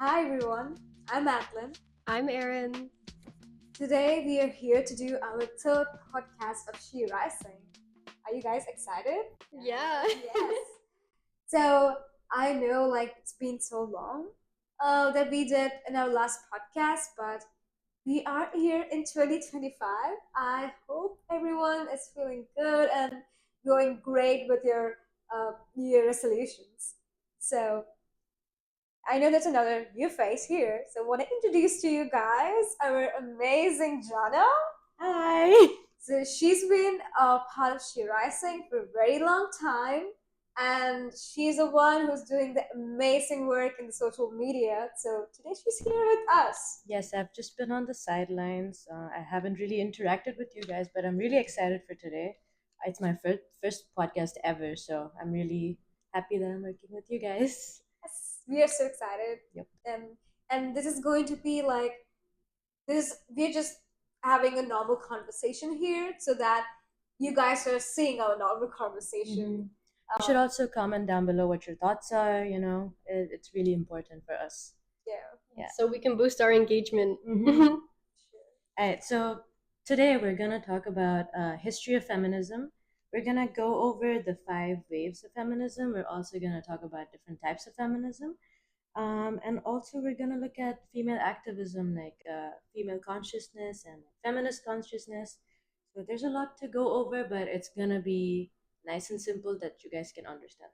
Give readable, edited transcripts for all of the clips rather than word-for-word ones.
Hi everyone, I'm Madeline. I'm Erin. Today we are here to do our third podcast of She Rising. Are you guys excited? Yeah. Yes. So I know it's been so long that we did in our last podcast, but we are here in 2025. I hope everyone is feeling good and going great with your New Year resolutions. So I know there's another new face here, so I want to introduce to you guys our amazing Jana. Hi. So she's been a part of She Rising for a very long time, and she's the one who's doing the amazing work in the social media. So today she's here with us. Yes, I've just been on the sidelines. I haven't really interacted with you guys, but I'm really excited for today. It's my first podcast ever, so I'm really happy that I'm working with you guys. Yes, we are so excited. Yep. And this is going to be like this. We're just having a normal conversation here, so that you guys are seeing our normal conversation. You should also comment down below what your thoughts are. It's really important for us. Yeah. So we can boost our engagement. All right, so today we're gonna talk about history of feminism. We're gonna go over the 5 waves of feminism. We're also gonna talk about different types of feminism. And also we're gonna look at female activism, like female consciousness and feminist consciousness. So there's a lot to go over, but it's gonna be nice and simple that you guys can understand.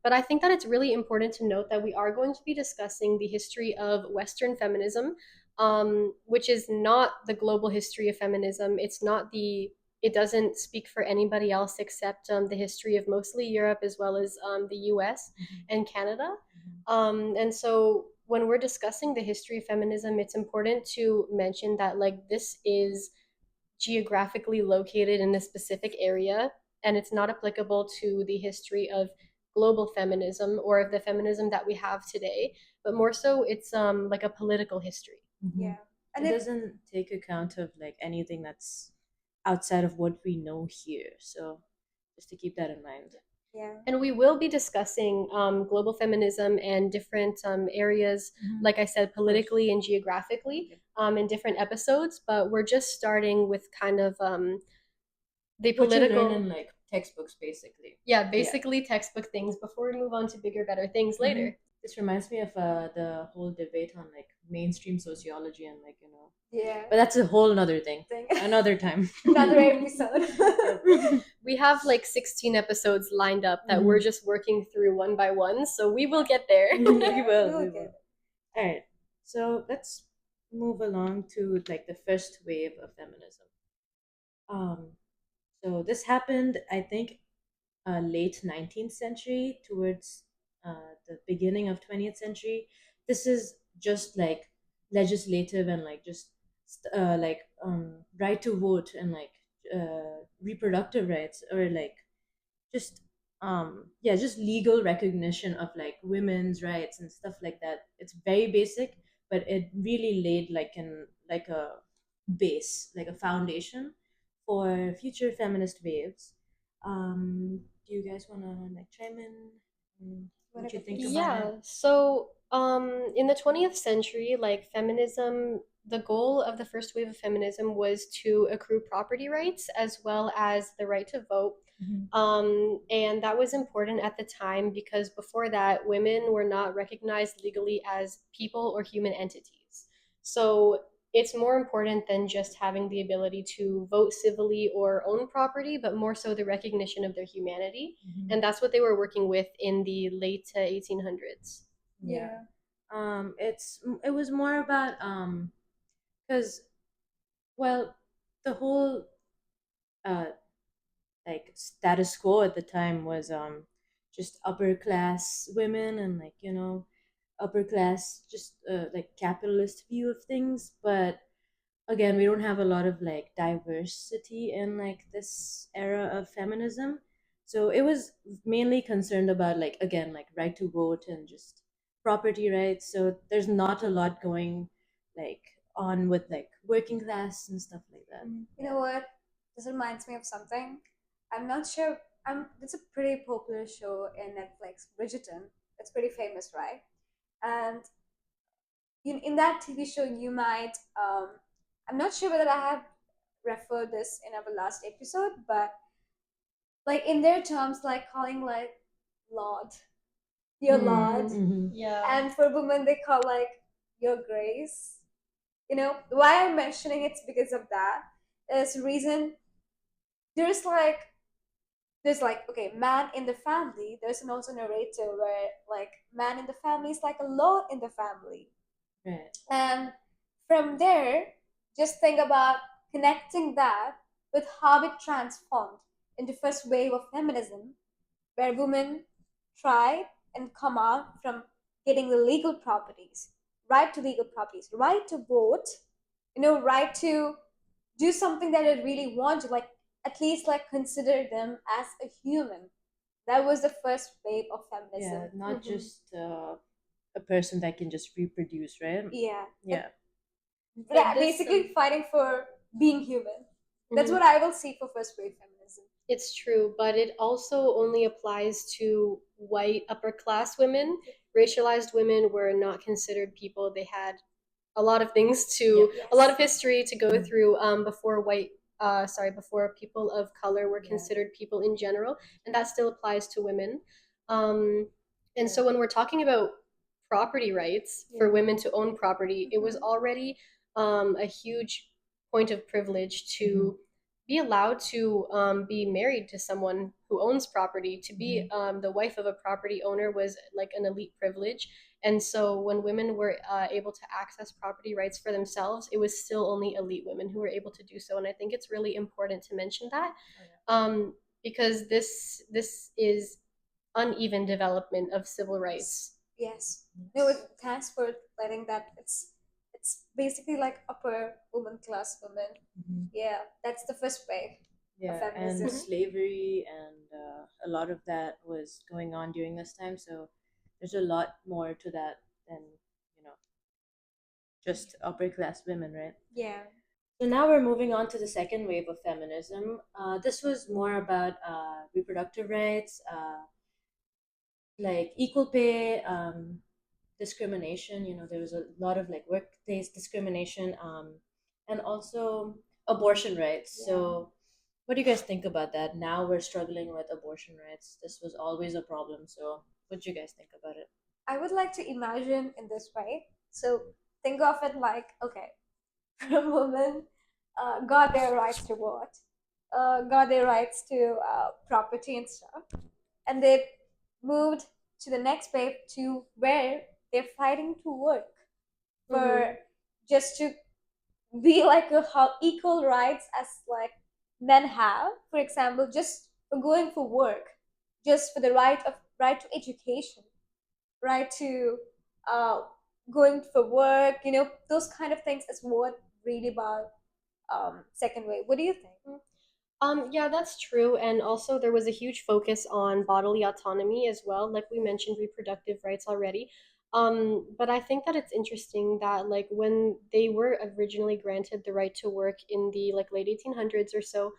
But I think that it's really important to note that we are going to be discussing the history of Western feminism, which is not the global history of feminism. It doesn't speak for anybody else except the history of mostly Europe as well as the US and Canada. And so when we're discussing the history of feminism, it's important to mention that this is geographically located in a specific area and it's not applicable to the history of global feminism or of the feminism that we have today, but more so it's like a political history. Yeah. And it doesn't take account of like anything that's outside of what we know here. So just to keep that in mind. Yeah. And we will be discussing global feminism and different areas, like I said, politically and geographically in different episodes. But we're just starting with kind of the What you political, learn in like textbooks, basically. yeah, basically textbook things before we move on to bigger, better things later. This reminds me of the whole debate on like mainstream sociology and Yeah. but that's a whole nother thing. Another time. Another episode. We have like 16 episodes lined up that we're just working through one by one, so we will get there. We will. All right. So let's move along to like the first wave of feminism. So this happened, I think, late 19th century towards the beginning of 20th century. This is just like legislative and like just right to vote and like reproductive rights, or like just just legal recognition of like women's rights and stuff like that. It's very basic, but it really laid like a base, like a foundation for future feminist waves. Do you guys want to like chime in what you think about Yeah, it? so in the 20th century, like feminism, the goal of the first wave of feminism was to accrue property rights as well as the right to vote. And that was important at the time because before that, women were not recognized legally as people or human entities. So it's more important than just having the ability to vote civilly or own property, but more so the recognition of their humanity. And that's what they were working with in the late 1800s. Yeah. It was more about because well, the whole uh like status quo at the time was just upper class women and like upper class just like capitalist view of things. But again, we don't have a lot of like diversity in like this era of feminism, so it was mainly concerned about like, again, like right to vote and just property rights. So there's not a lot going like on with like working class and stuff like that. You know what? This reminds me of something. I'm not sure. It's a pretty popular show in Netflix, Bridgerton. It's pretty famous, right? And in that TV show, you might, I'm not sure whether I have referred this in our last episode, but like in their terms, like calling like Lord, your Lord, Mm-hmm. Yeah. and for women they call like your Grace. Why I'm mentioning it's because of that. Is reason there's like okay, man in the family. There's an also narrator where like man in the family is like a lord in the family. Right. And from there, just think about connecting that with how it transformed in the first wave of feminism, where women try and come out from getting the legal properties, right to legal properties, right to vote, right to do something that I really want to, like at least like consider them as a human. That was the first wave of Yeah, feminism. not Mhm. just a person that can just reproduce, right? Yeah. Yeah. But this Basically fighting for being human. That's mhm. what I will see for first wave feminism. It's true, but it also only applies to white upper class women. Racialized women were not considered people. They had a lot of things Yeah. to a lot Yes. of history to go through before before people of color were Yeah. considered people in general, and that still applies to women. um, and Yeah. so when we're talking about property rights for Yeah. women to own property, it was Mhm. already a huge point of privilege to be allowed to be married to someone who owns property. To be the wife of a property owner was like an elite privilege. And so when women were able to access property rights for themselves, it was still only elite women who were able to do so. And I think it's really important to mention that, um, because this is uneven development of civil rights. Yes. No, thanks for letting that. It's basically like upper woman class women. Mhm. Yeah, that's the first wave of Yeah, and feminism. Mhm. slavery and a lot of that was going on during this time. So there's a lot more to that than you know just upper class women, right? Yeah. So now we're moving on to the second wave of feminism. This was more about reproductive rights, like equal pay, discrimination. There was a lot of like workplace discrimination, and also abortion rights. Yeah. So what do you guys think about that? Now we're struggling with abortion rights. This was always a problem. So what do you guys think about it? I would like to imagine in this way. So think of it like, okay, women got their rights to vote, got their rights to property and stuff, and they moved to the next wave to where they're fighting to work for Mhm. just to be like how equal rights as like men have. For example, just for going for work, just for the right to education, right to uh, going for work, those kind of things is what really about second wave. What do you think? Yeah, that's true. And also, there was a huge focus on bodily autonomy as well. Like we mentioned, reproductive rights already. But I think that it's interesting that, like, when they were originally granted the right to work in the like late 1800s or so,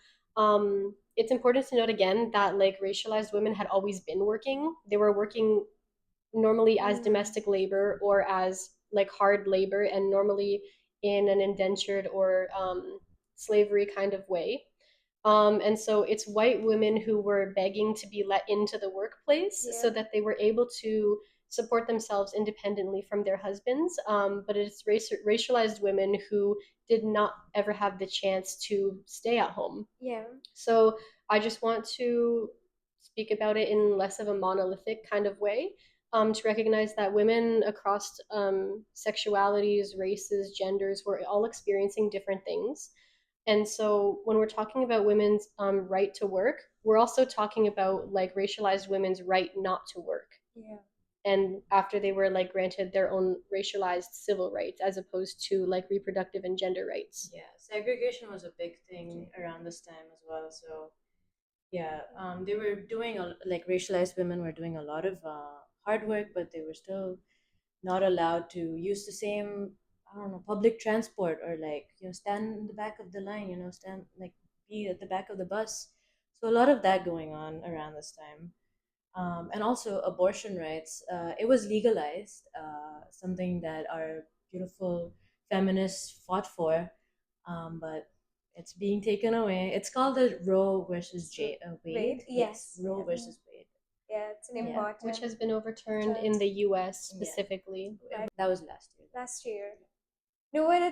it's important to note again that like racialized women had always been working. They were working normally as Mm, domestic labor or as like hard labor, and normally in an indentured or slavery kind of way. And so it's white women who were begging to be let into the workplace yeah. so that they were able to support themselves independently from their husbands. But it's racialized women who did not ever have the chance to stay at home. Yeah. So I just want to speak about it in less of a monolithic kind of way, to recognize that women across sexualities, races, genders were all experiencing different things. And so when we're talking about women's right to work, we're also talking about like racialized women's right not to work. Yeah. And after they were like granted their own racialized civil rights as opposed to like reproductive and gender rights. Yeah, segregation was a big thing around this time as well. So yeah, they were doing like racialized women were doing a lot of hard work, but they were still not allowed to use the same, I don't know, public transport, or like stand in the back of the line, stand like be at the back of the bus. So a lot of that going on around this time. And also abortion rights. It was legalized, something that our beautiful feminists fought for, but it's being taken away. It's called the Roe versus Wade, Wade. Yes, yes, Roe yes. versus Wade. Yeah, it's an Yeah. Which important has been overturned term. in the US Yeah. specifically. Right. That was last year. Last year. You know what?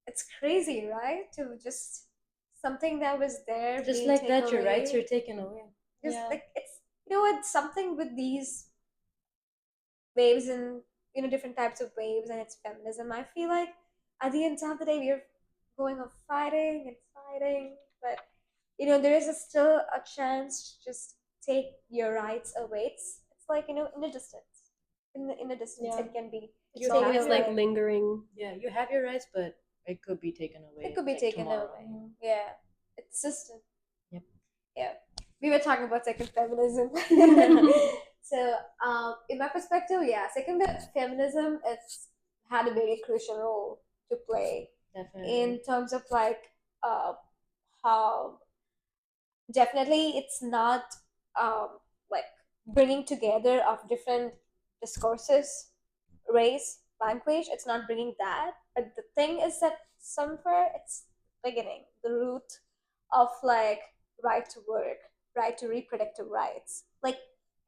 It's crazy, right? To just something that was there Just being like taken that, your rights away. are taken away. Just Yeah. like it's what something with these waves and different types of waves and it's feminism. I feel like at the end of the day we're going on fighting and fighting, but there is still a chance to just take your rights away. It's like in a distance, in a distance Yeah. it can be It's You have always your- like away. lingering. Yeah, you have your rights, but it could be taken away. It could be like, taken tomorrow. away. Yeah, it's just Yep. yeah. We were talking about second feminism. So, in my perspective, yeah, second feminism it's had a very crucial role to play Definitely. in terms of like how definitely it's not like bringing together of different discourses, race, language. It's not bringing that, but the thing is that somewhere it's beginning the root of like right to work, right to reproductive rights. Like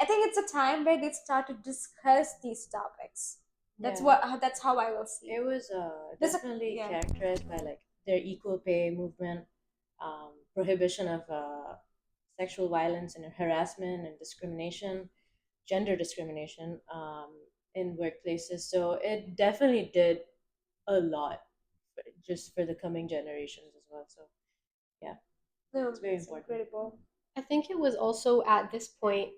I think it's a time where they start to discuss these topics. That's Yeah. that's how I will see It was There's a- definitely yeah. characterized by like their equal pay movement, prohibition of sexual violence and harassment and discrimination, gender discrimination in workplaces. So it definitely did a lot just for the coming generations as well. So yeah, No, it's very it's important. incredible. I think it was also at this point,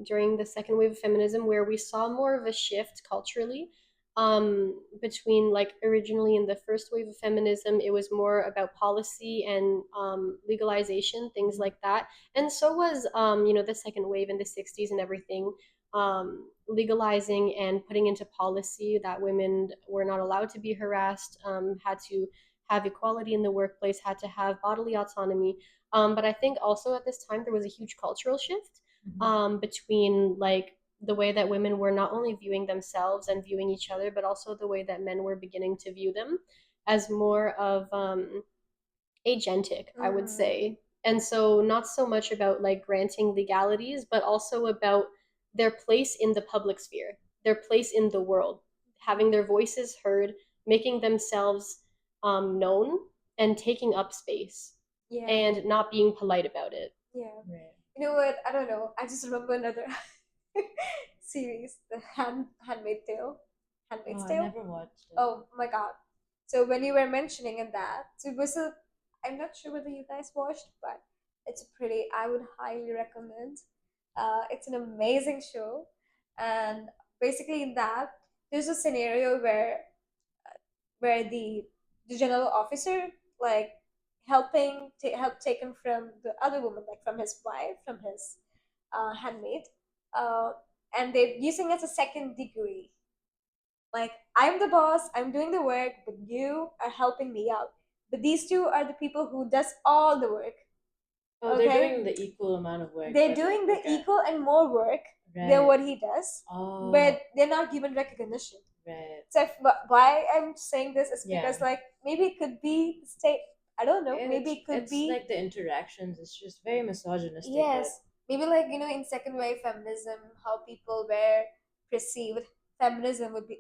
during the second wave of feminism, where we saw more of a shift culturally, between like originally in the first wave of feminism, it was more about policy and legalization, things like that. And so was, the second wave in the 60s and everything, legalizing and putting into policy that women were not allowed to be harassed, had to have equality in the workplace, had to have bodily autonomy. But I think also at this time there was a huge cultural shift, between like the way that women were not only viewing themselves and viewing each other, but also the way that men were beginning to view them as more of agentic, I would say. And so, not so much about like granting legalities, but also about their place in the public sphere, their place in the world, having their voices heard, making themselves known, and taking up space, Yeah. and not being polite about it. Yeah. Right. You know what? I don't know. I just remember another series, The Handmaid's Tale. Handmaid's Oh, I Tale. never watched it. Oh my god. So when you were mentioning in that, so it was a. I'm not sure whether you guys watched, but it's pretty. I would highly recommend. It's an amazing show, and basically in that there's a scenario where the general officer like help taken from the other woman, like from his wife, from his handmaid, uh, and they're using it as a second degree. Like I'm the boss, I'm doing the work, but you are helping me out. But these two are the people who does all the work. Oh, Okay? they're doing the equal amount of work. They're but, doing like, the equal and more work than Right. what he does, Oh. but they're not given recognition. Right. So why I'm saying this is Yeah. because like maybe it could be the state. I don't know. Maybe it could it's be like the interactions. It's just very misogynistic. yes. Maybe like in second wave feminism, how people were perceived feminism would be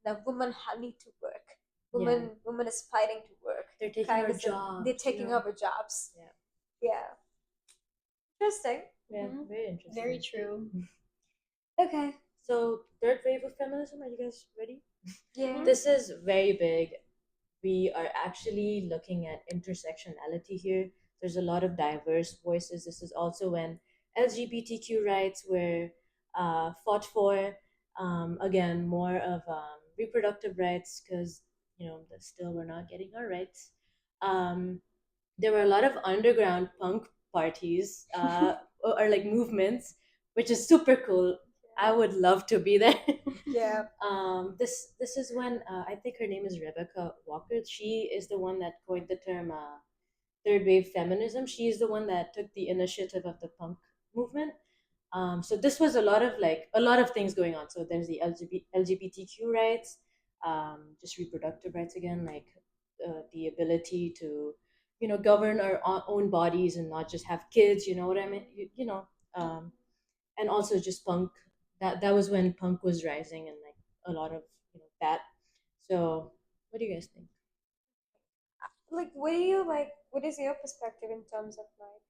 the woman need to work. Woman is fighting to work. They're taking Kind our of jobs. They're taking over jobs. Yeah. Yeah. Interesting. Yeah. Mhm. Very interesting. Very true. Okay. So third wave of feminism. Are you guys ready? Yeah. This is very big. We are actually looking at intersectionality here. There's a lot of diverse voices. This is also when LGBTQ rights were fought for. Again, more of reproductive rights because still we're not getting our rights. There were a lot of underground punk parties or like movements, which is super cool. I would love to be there. Yeah. This is when I think her name is Rebecca Walker. She is the one that coined the term third wave feminism. She is the one that took the initiative of the punk movement. So this was a lot of things going on. So there's the LGBTQ rights. just reproductive rights again, like the ability to, govern our own bodies and not just have kids. You know what I mean? Um, and also just punk. That was when punk was rising and like a lot of that. So, what do you guys think? Like, what do you like? What is your perspective in terms of like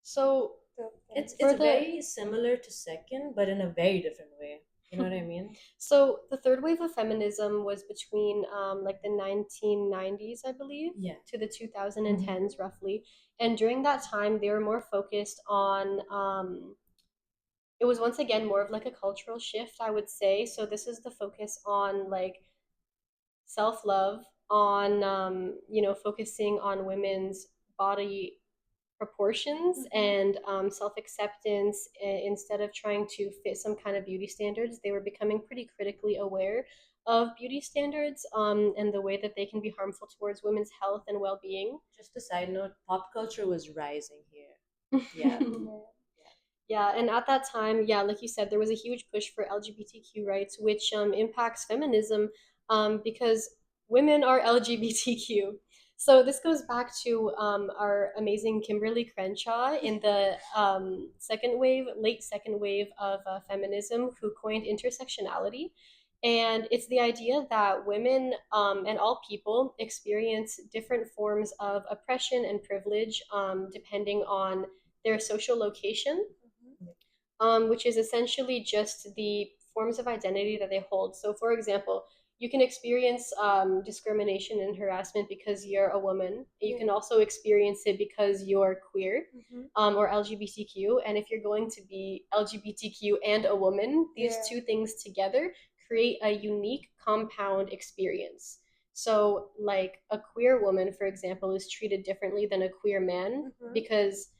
So the It's things? it's for the very similar to second, but in a very different way. You know what I mean? so the third wave of feminism was between like the 1990s, I believe, Yeah. to the 2010s roughly. And during that time, they were more focused on it was once again more of like a cultural shift, I would say. So this is the focus on like self-love, on focusing on women's body proportions and self-acceptance, instead of trying to fit some kind of beauty standards. They were becoming pretty critically aware of beauty standards, and the way that they can be harmful towards women's health and well-being. Just a side note, pop culture was rising here. Yeah. Yeah, and at that time, yeah, like you said, there was a huge push for LGBTQ rights, which impacts feminism, because women are LGBTQ. So this goes back to our amazing Kimberly Crenshaw in the late second wave of feminism, who coined intersectionality. And it's the idea that women, and all people experience different forms of oppression and privilege, depending on their social location, which is essentially just the forms of identity that they hold. So, for example, you can experience discrimination and harassment because you're a woman. You can also experience it because you're queer, or LGBTQ. And if you're going to be LGBTQ and a woman, these two things together create a unique compound experience. So, like a queer woman, for example, is treated differently than a queer man because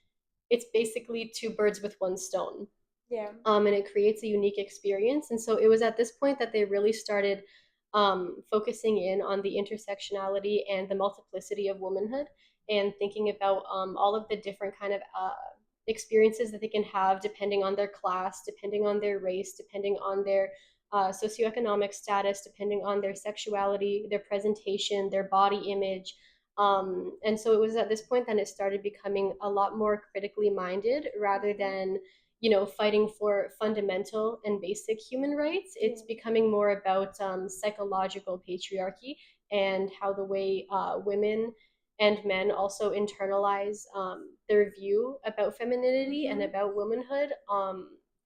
it's basically two birds with one stone, Yeah. and it creates a unique experience. And so it was at this point that they really started focusing in on the intersectionality and the multiplicity of womanhood, and thinking about all of the different kind of experiences that they can have depending on their class, depending on their race, depending on their socioeconomic status, depending on their sexuality, their presentation, their body image. And so it was at this point that it started becoming a lot more critically minded, rather than fighting for fundamental and basic human rights. It's becoming more about psychological patriarchy, and how the way women and men also internalize their view about femininity and about womanhood,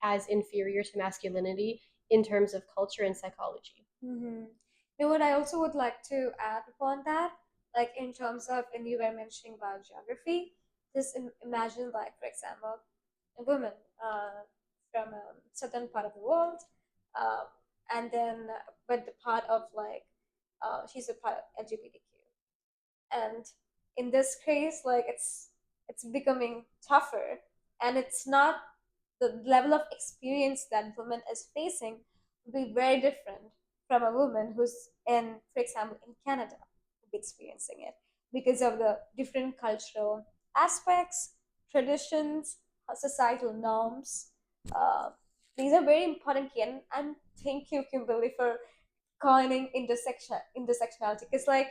as inferior to masculinity in terms of culture and psychology. You know what? I also would like to add upon that, like in terms of, and you were mentioning about geography. Just imagine, like for example, a woman from a certain part of the world, uh, and then but the part of like she's a part of LGBTQ, and in this case, like it's becoming tougher, and it's not the level of experience that woman is facing will be very different from a woman who's in, for example, in Canada, will be experiencing it because of the different cultural aspects, traditions, societal norms. Uh, these are very important key, and thank you, Kimberly, for coining intersectionality, because like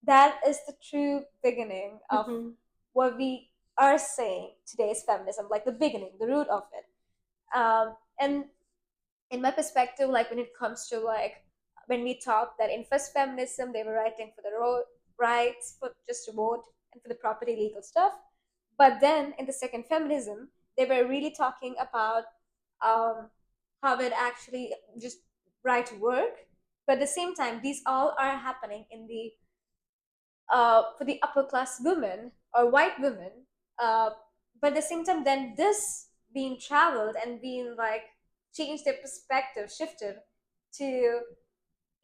that is the true beginning of what we are saying today is feminism, like the beginning, the root of it. And in my perspective, like when it comes to like when we talk that in first feminism they were writing for the rights, for just to vote and for the property legal stuff, but then in the second feminism they were really talking about um, how it actually just right to work, but at the same time these all are happening in the for the upper class women or white women. Uh, but at the same time, then this being traveled and being like changed their perspective, shifted to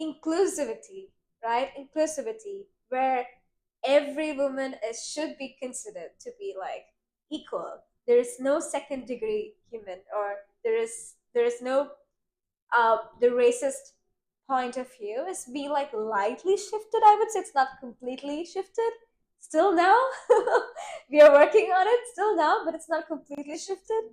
inclusivity, right? Inclusivity, where every woman is should be considered to be like equal. There is no second degree human, or there is no the racist point of view is being like lightly shifted. I would say it's not completely shifted still now. We are working on it still now, but it's not completely shifted.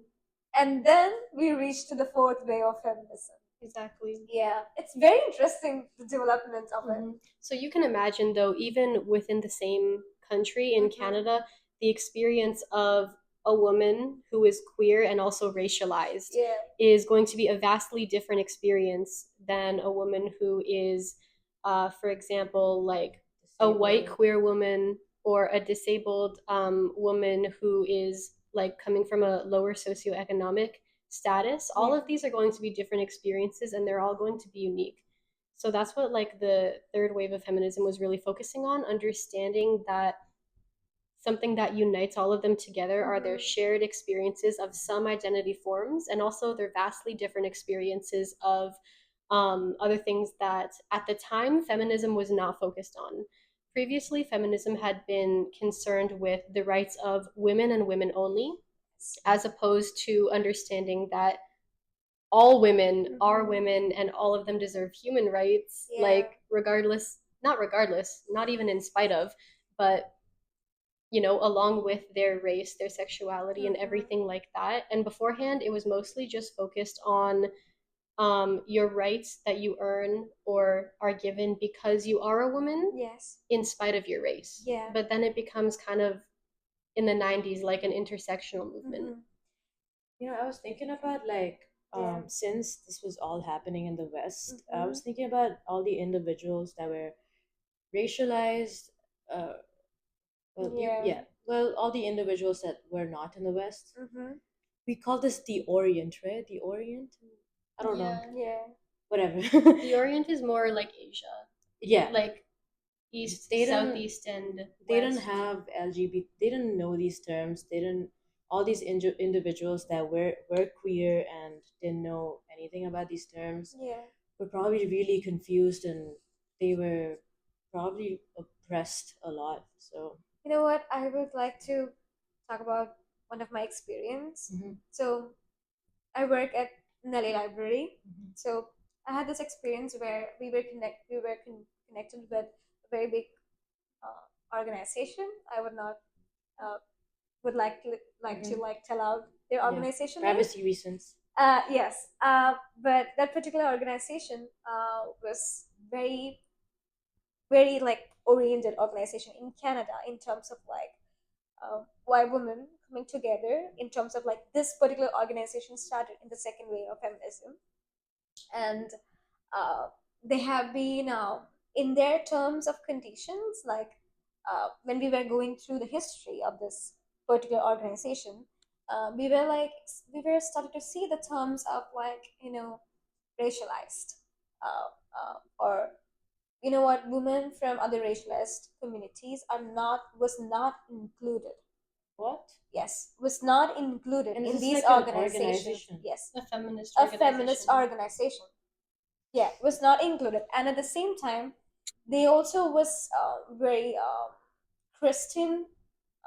And then we reach to the fourth way of feminism. Exactly. Yeah, it's very interesting, the development of it. So you can imagine, though, even within the same country in Canada, the experience of a woman who is queer and also racialized Yeah. is going to be a vastly different experience than a woman who is, for example, like a white queer woman or a disabled woman who is like coming from a lower socioeconomic status. All Yeah. of these are going to be different experiences, and they're all going to be unique. So that's what like the third wave of feminism was really focusing on, understanding that something that unites all of them together are their shared experiences of some identity forms, and also their vastly different experiences of other things that at the time feminism was not focused on. Previously, feminism had been concerned with the rights of women and women only, as opposed to understanding that all women are women and all of them deserve human rights, Yeah. like regardless, not even in spite of, but along with their race, their sexuality, and everything like that. And beforehand, it was mostly just focused on your rights that you earn or are given because you are a woman, Yes. in spite of your race. Yeah. But then it becomes kind of in the 90s like an intersectional movement. I was thinking about like Yeah. since this was all happening in the West, I was thinking about all the individuals that were racialized. Uh, Yeah. well, all the individuals that were not in the West. Mm-hmm. We call this the Orient, right? The Orient. I don't know. Yeah. Whatever. The Orient is more like Asia, Yeah, like east, they don't southeast, and they don't west. have LGBT. They didn't know these terms. They didn't. All these individuals that were queer and didn't know anything about these terms Yeah. were probably really confused, and they were probably oppressed a lot. So You know what? I would like to talk about one of my experience. So I work at Nelly Library. So I had this experience where we were connected with a very big organization. I would not uh, would like to like tell out their yeah, organization name. privacy reasons. Yes, but that particular organization was very like oriented organization in Canada in terms of like white women coming together in terms of like this particular organization started in the second wave of feminism, and uh, they have been in their terms of conditions like when we were going through the history of this particular organization, we were starting to see the terms of like racialized or you know what, women from other racialized communities are not was not included. What? Yes, was not included And this in is these like an organizations. organization. Yes, A feminist a organization. feminist organization. Yeah, was not included, and at the same time, they also was very Christian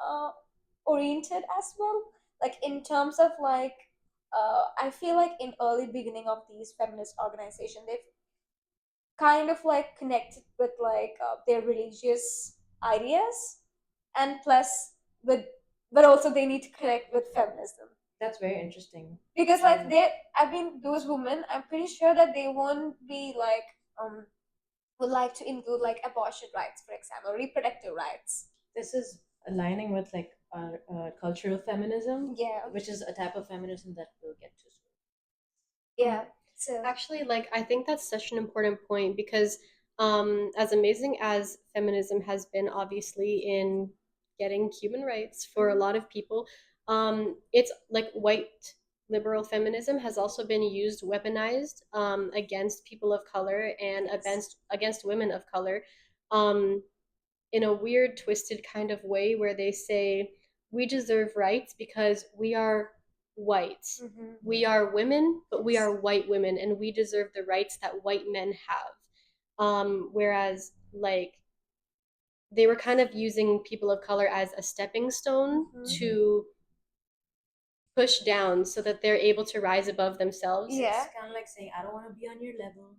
uh, oriented as well. Like in terms of like, I feel like in early beginning of these feminist organization, they've kind of like connected with like their religious ideas, and plus with, but also they need to connect with feminism That's very interesting. because like they, I mean, those women, I'm pretty sure that they won't be like would like to include like abortion rights, for example, reproductive rights. This is aligning with like cultural feminism, Yeah. which is a type of feminism that we'll get to soon. Yeah. So Actually, like I think that's such an important point because as amazing as feminism has been obviously in getting human rights for a lot of people, it's like white liberal feminism has also been used, weaponized against people of color and against women of color. Um, in a weird, twisted kind of way where they say, we deserve rights because we are white. We are women, but we are white women, and we deserve the rights that white men have. Whereas, like, they were kind of using people of color as a stepping stone to push down so that they're able to rise above themselves. yeah. It's kind of like saying, I don't want to be on your level.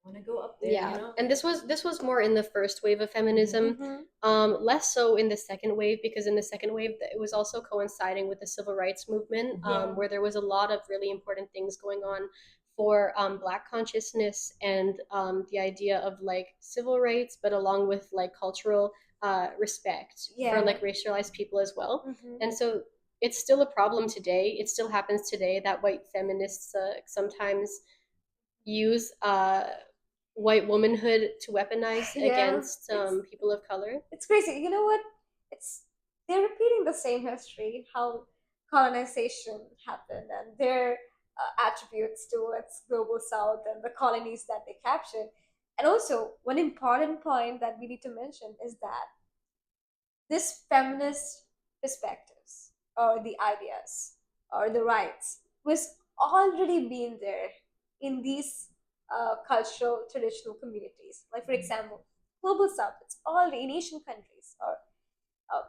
I want to go up there. Yeah, and this was more in the first wave of feminism, less so in the second wave, because in the second wave it was also coinciding with the civil rights movement, where there was a lot of really important things going on. for Black consciousness and the idea of like civil rights, but along with like cultural respect for like racialized people as well. And so it's still a problem today. It still happens today that white feminists sometimes use white womanhood to weaponize against people of color. It's crazy. You know what? It's they're repeating the same history, how colonization happened and their attributes towards global south and the colonies that they captured. And also, one important point that we need to mention is that this feminist perspectives or the ideas or the rights was already been there in these cultural traditional communities. Like for example, global south, it's already in Asian countries, or uh,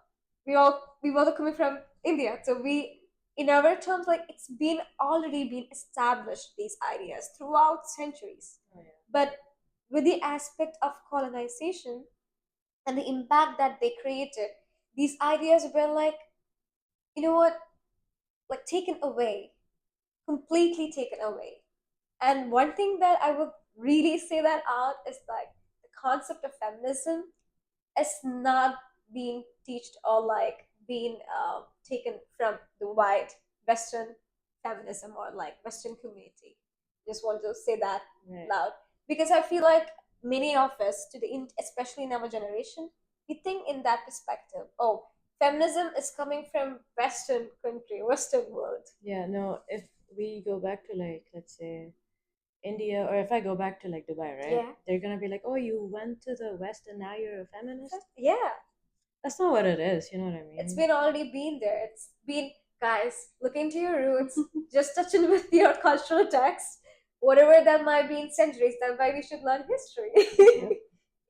we were coming from India, so we in our terms, like it's been already been established these ideas throughout centuries. Oh, yeah. But with the aspect of colonization and the impact that they created, these ideas were like, you know what, like taken away, completely taken away. And one thing that I would really say that out is like the concept of feminism is not being taught or like being taken from the white Western feminism or like Western community. Just want to say that loud, because I feel like many of us today, especially in our generation, we think in that perspective. Oh, feminism is coming from Western country, Western world. Yeah, no, if we go back to like, let's say, India, or if I go back to like Dubai, right? Yeah. They're gonna be like, "Oh, you went to the West and now you're a feminist." Yeah, That's not what it is. You know what I mean? it's been already been there. It's been, guys, look into your roots, just touch in with your cultural text, whatever that might be in centuries. That's why we should learn history. Yep.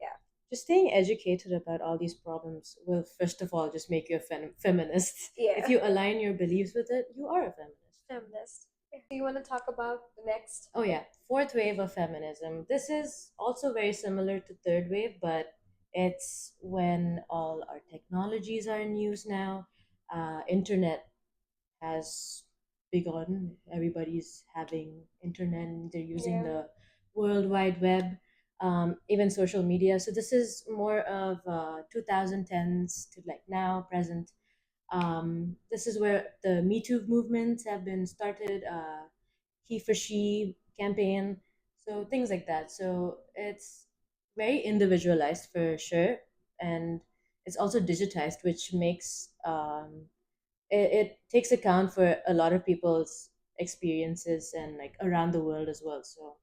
Yeah. Just staying educated about all these problems will, first of all, just make you a feminist. Yeah. If you align your beliefs with it, you are a feminist. Feminist. Do you want to talk about the next? Oh, yeah. Fourth wave of feminism. This is also very similar to third wave, but it's when all our technologies are in use now. Internet has begun. Everybody's having internet and they're using the World Wide Web, even social media. So this is more of 2010s to like now, present. This is where the Me Too movements have been started, he for she campaign, so things like that. So it's very individualized for sure, and it's also digitized, which makes it takes account for a lot of people's experiences and like around the world as well. So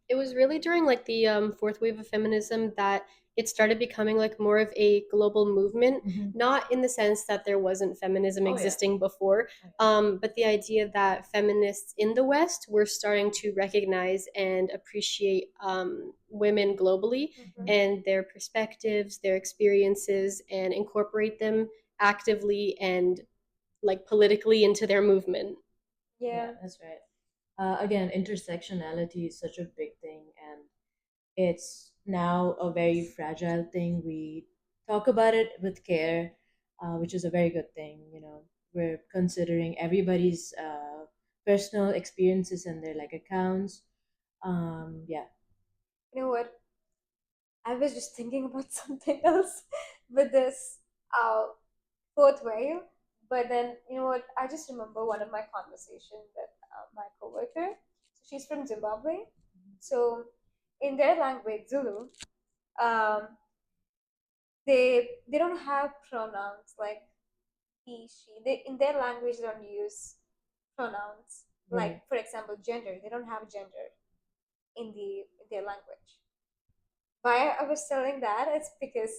It was really during like the fourth wave of feminism that it started becoming like more of a global movement, not in the sense that there wasn't feminism existing before, but the idea that feminists in the West were starting to recognize and appreciate women globally and their perspectives, their experiences, and incorporate them actively and like politically into their movement. Yeah, that's right. Again, intersectionality is such a big thing, and it's now a very fragile thing. We talk about it with care, which is a very good thing. You know, we're considering everybody's personal experiences and their like accounts. Yeah. You know what? I was just thinking about something else with this uh, fourth wave. But then, you know what? I just remember one of my conversations with my coworker. So she's from Zimbabwe. So in their language, Zulu, um, they don't have pronouns like he, she. They in their language they don't use pronouns. Like for example, gender. They don't have gender in their language. Why I was telling that is because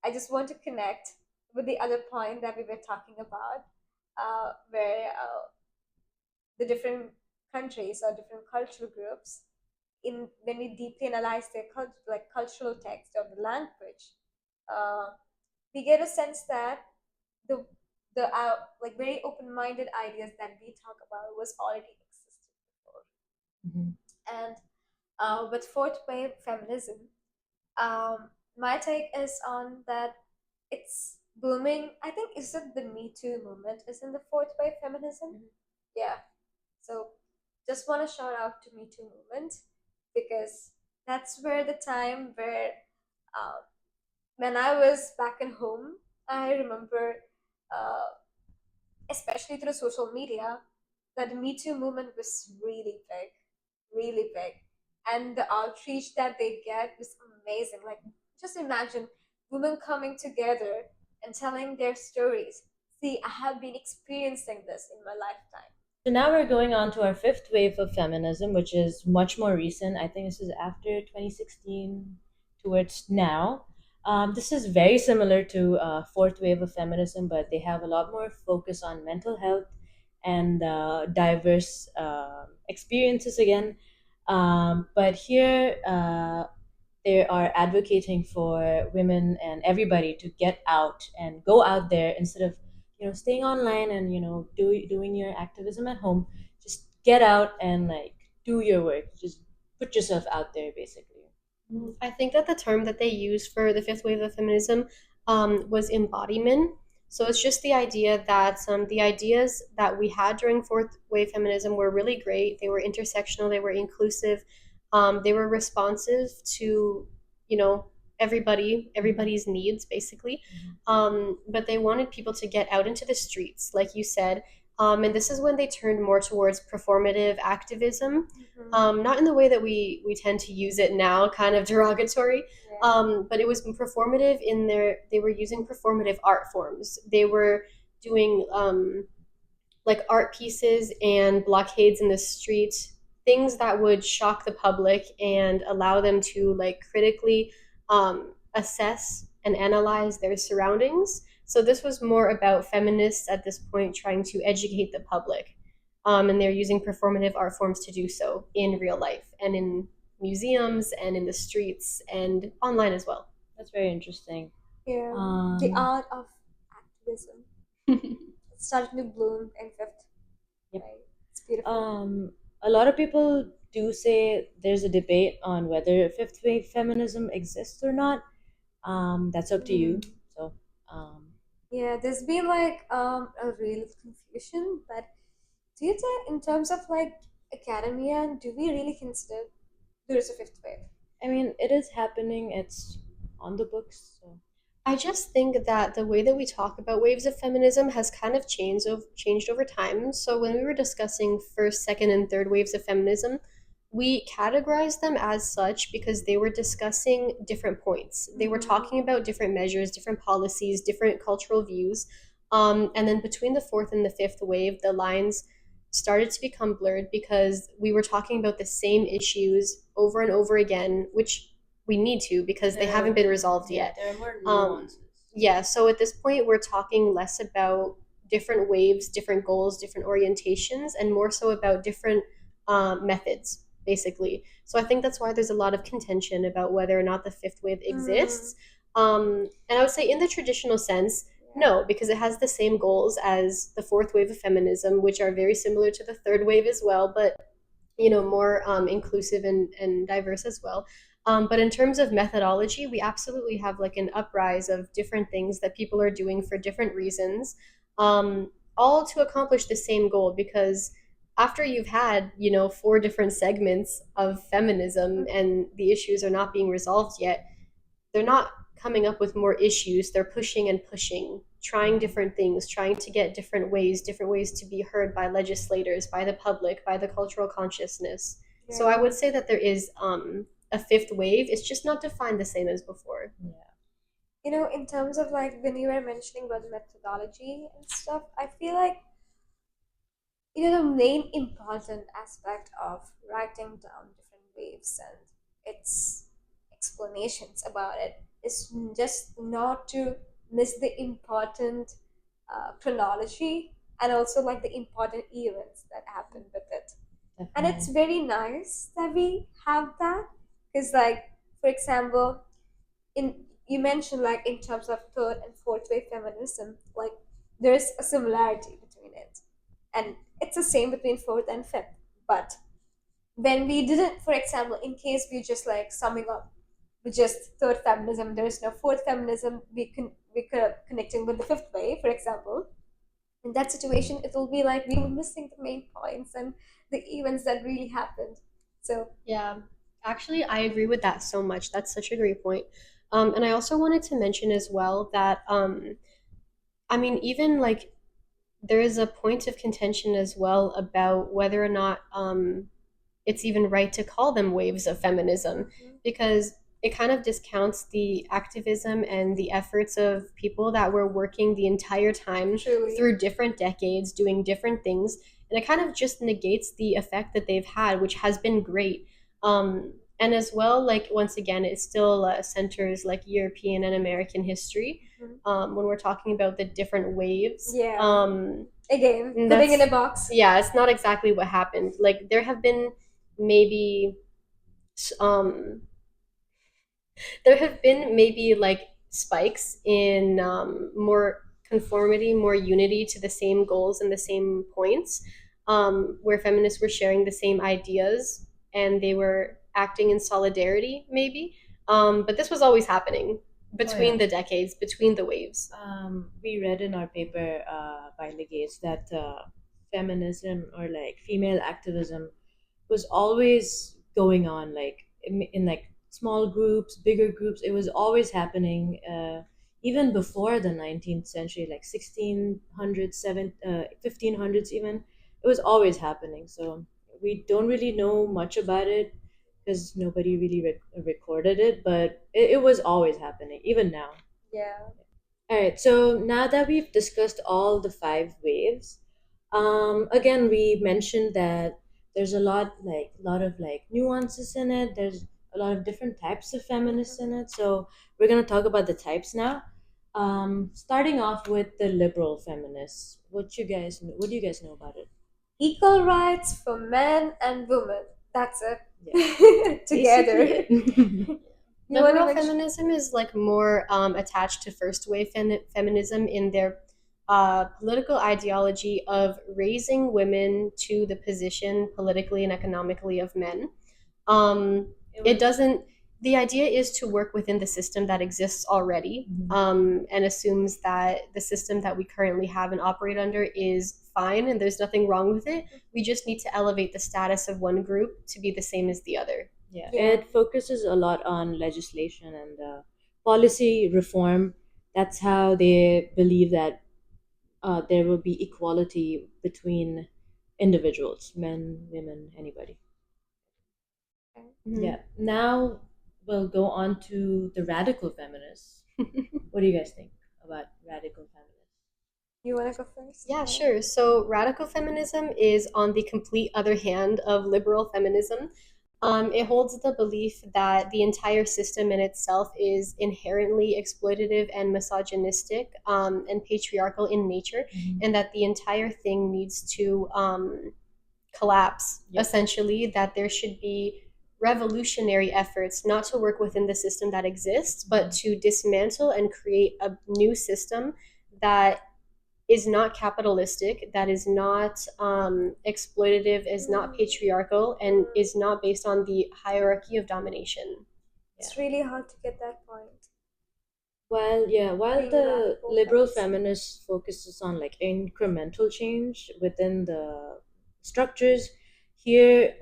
I just want to connect with the other point that we were talking about, where the different countries or different cultural groups, in when we deeply analyze their like cultural text or the language, uh, we get a sense that the like very open-minded ideas that we talk about was already existed before. And with fourth wave feminism, my take is on that it's booming. I think is it the Me Too movement is in the fourth wave feminism. Yeah. So just want to shout out to Me Too movement because that's where the time where uh, when I was back in home, I remember, uh, especially through social media, that the Me Too movement was really big, and the outreach that they get was amazing. Like, just imagine women coming together and telling their stories. See, I have been experiencing this in my lifetime. So now we're going on to our fifth wave of feminism, which is much more recent. I think this is after 2016 towards now. This is very similar to fourth wave of feminism, but they have a lot more focus on mental health and diverse experiences again. But here, they are advocating for women and everybody to get out and go out there instead of staying online and doing your activism at home. Just get out and like do your work. Just put yourself out there, basically. I think that the term that they used for the fifth wave of feminism was embodiment. So it's just the idea that the ideas that we had during fourth wave feminism were really great. They were intersectional, they were inclusive, they were responsive to, you know, everybody's needs, basically. But they wanted people to get out into the streets, like you said. And this is when they turned more towards performative activism, not in the way that we tend to use it now, kind of derogatory, Yeah. but it was performative in their, they were using performative art forms. They were doing like art pieces and blockades in the street, things that would shock the public and allow them to like critically assess and analyze their surroundings. So this was more about feminists at this point trying to educate the public, and they're using performative art forms to do so in real life and in museums and in the streets and online as well. That's very interesting. Yeah, the Um, art of activism. It's starting to bloom in fifth. yep. Right? It's beautiful. A lot of people do say there's a debate on whether fifth wave feminism exists or not. That's up to you. So, um, Yeah, there's been like a real confusion, but do you think in terms of like academia, do we really consider there is a fifth wave? I mean, it is happening. It's on the books. So. I just think that the way that we talk about waves of feminism has kind of changed over time. So when we were discussing first, second, and third waves of feminism, we categorized them as such because they were discussing different points. They were talking about different measures, different policies, different cultural views. And then between the fourth and the fifth wave, the lines started to become blurred because we were talking about the same issues over and over again, which we need to because they haven't been resolved yet. There are more Um, nuances. yeah, so at this point, we're talking less about different waves, different goals, different orientations, and more so about different methods, basically. So I think that's why there's a lot of contention about whether or not the fifth wave exists. And I would say, in the traditional sense, no, because it has the same goals as the fourth wave of feminism, which are very similar to the third wave as well, but more inclusive and diverse as well. But in terms of methodology, we absolutely have like an uprise of different things that people are doing for different reasons, all to accomplish the same goal. Because after you've had, four different segments of feminism and the issues are not being resolved yet, they're not coming up with more issues. They're pushing and pushing, trying different things, trying to get different ways to be heard by legislators, by the public, by the cultural consciousness. Yeah. So I would say that there is a fifth wave. It's just not defined the same as before. Yeah. In terms of like when you were mentioning about the methodology and stuff, I feel like the main important aspect of writing down different waves and its explanations about it is just not to miss the important chronology and also like the important events that happen with it. And it's very nice that we have that because, like, for example, in you mentioned like in terms of third and fourth wave feminism, like there's a similarity between it, and it's the same between fourth and fifth. But when we didn't, for example, in case we just like summing up with just third feminism, there is no fourth feminism. We could connecting with the fifth wave, for example. In that situation, it will be like we were missing the main points and the events that really happened. So Yeah, actually, I agree with that so much. That's such a great point. And I also wanted to mention as well that, I mean, even like there is a point of contention as well about whether or not it's even right to call them waves of feminism, mhm, because it kind of discounts the activism and the efforts of people that were working the entire time truly, through different decades doing different things, and it kind of just negates the effect that they've had, which has been great. And as well, like once again, it still centers like European and American history mhm. when we're talking about the different waves. Yeah. Again, And putting in a that's, box. yeah, it's not exactly what happened. Like there have been maybe um there have been maybe like spikes in more conformity, more unity to the same goals and the same points, where feminists were sharing the same ideas and they were acting in solidarity, maybe. But this was always happening Oh between yeah. the decades, between the waves. We read in our paper by Legates that feminism or like female activism was always going on, like in like small groups, bigger groups. It was always happening, even before the 19th century, like 1600s, 1500s even. It was always happening. So we don't really know much about it because nobody really recorded it, but it was always happening, even now. Yeah. All right, so now that we've discussed all the five waves, again we mentioned that there's a lot of like nuances in it. There's a lot of different types of feminists in it. So we're gonna talk about the types now. Starting off with the liberal feminists. What do you guys know about it? Equal rights for men and women. That's Yeah, it. basically Together. it. You want to Liberal mention? feminism is like more attached to first wave feminism in their political ideology of raising women to the position politically and economically of men. It It was. doesn't. The idea is to work within the system that exists already, and assumes that the system that we currently have and operate under is fine and there's nothing wrong with it. We just need to elevate the status of one group to be the same as the other. Yeah, Yeah. it focuses a lot on legislation and policy reform. That's how they believe that there will be equality between individuals, men, women, anybody. Mhm. Yeah. Now we'll go on to the radical feminists. What do you guys think about radical feminists? You want to go first? Yeah, Or? sure. So radical feminism is on the complete other hand of liberal feminism. It holds the belief that the entire system in itself is inherently exploitative and misogynistic and patriarchal in nature, Mhm. and that the entire thing needs to collapse, Yep. essentially, that there should be revolutionary efforts not to work within the system that exists, but to dismantle and create a new system that is not capitalistic, that is not exploitative, is not patriarchal, and is not based on the hierarchy of domination. Yeah. It's really hard to get that point. While Being a the radical liberal feminist. feminist focuses on like incremental change within the structures, here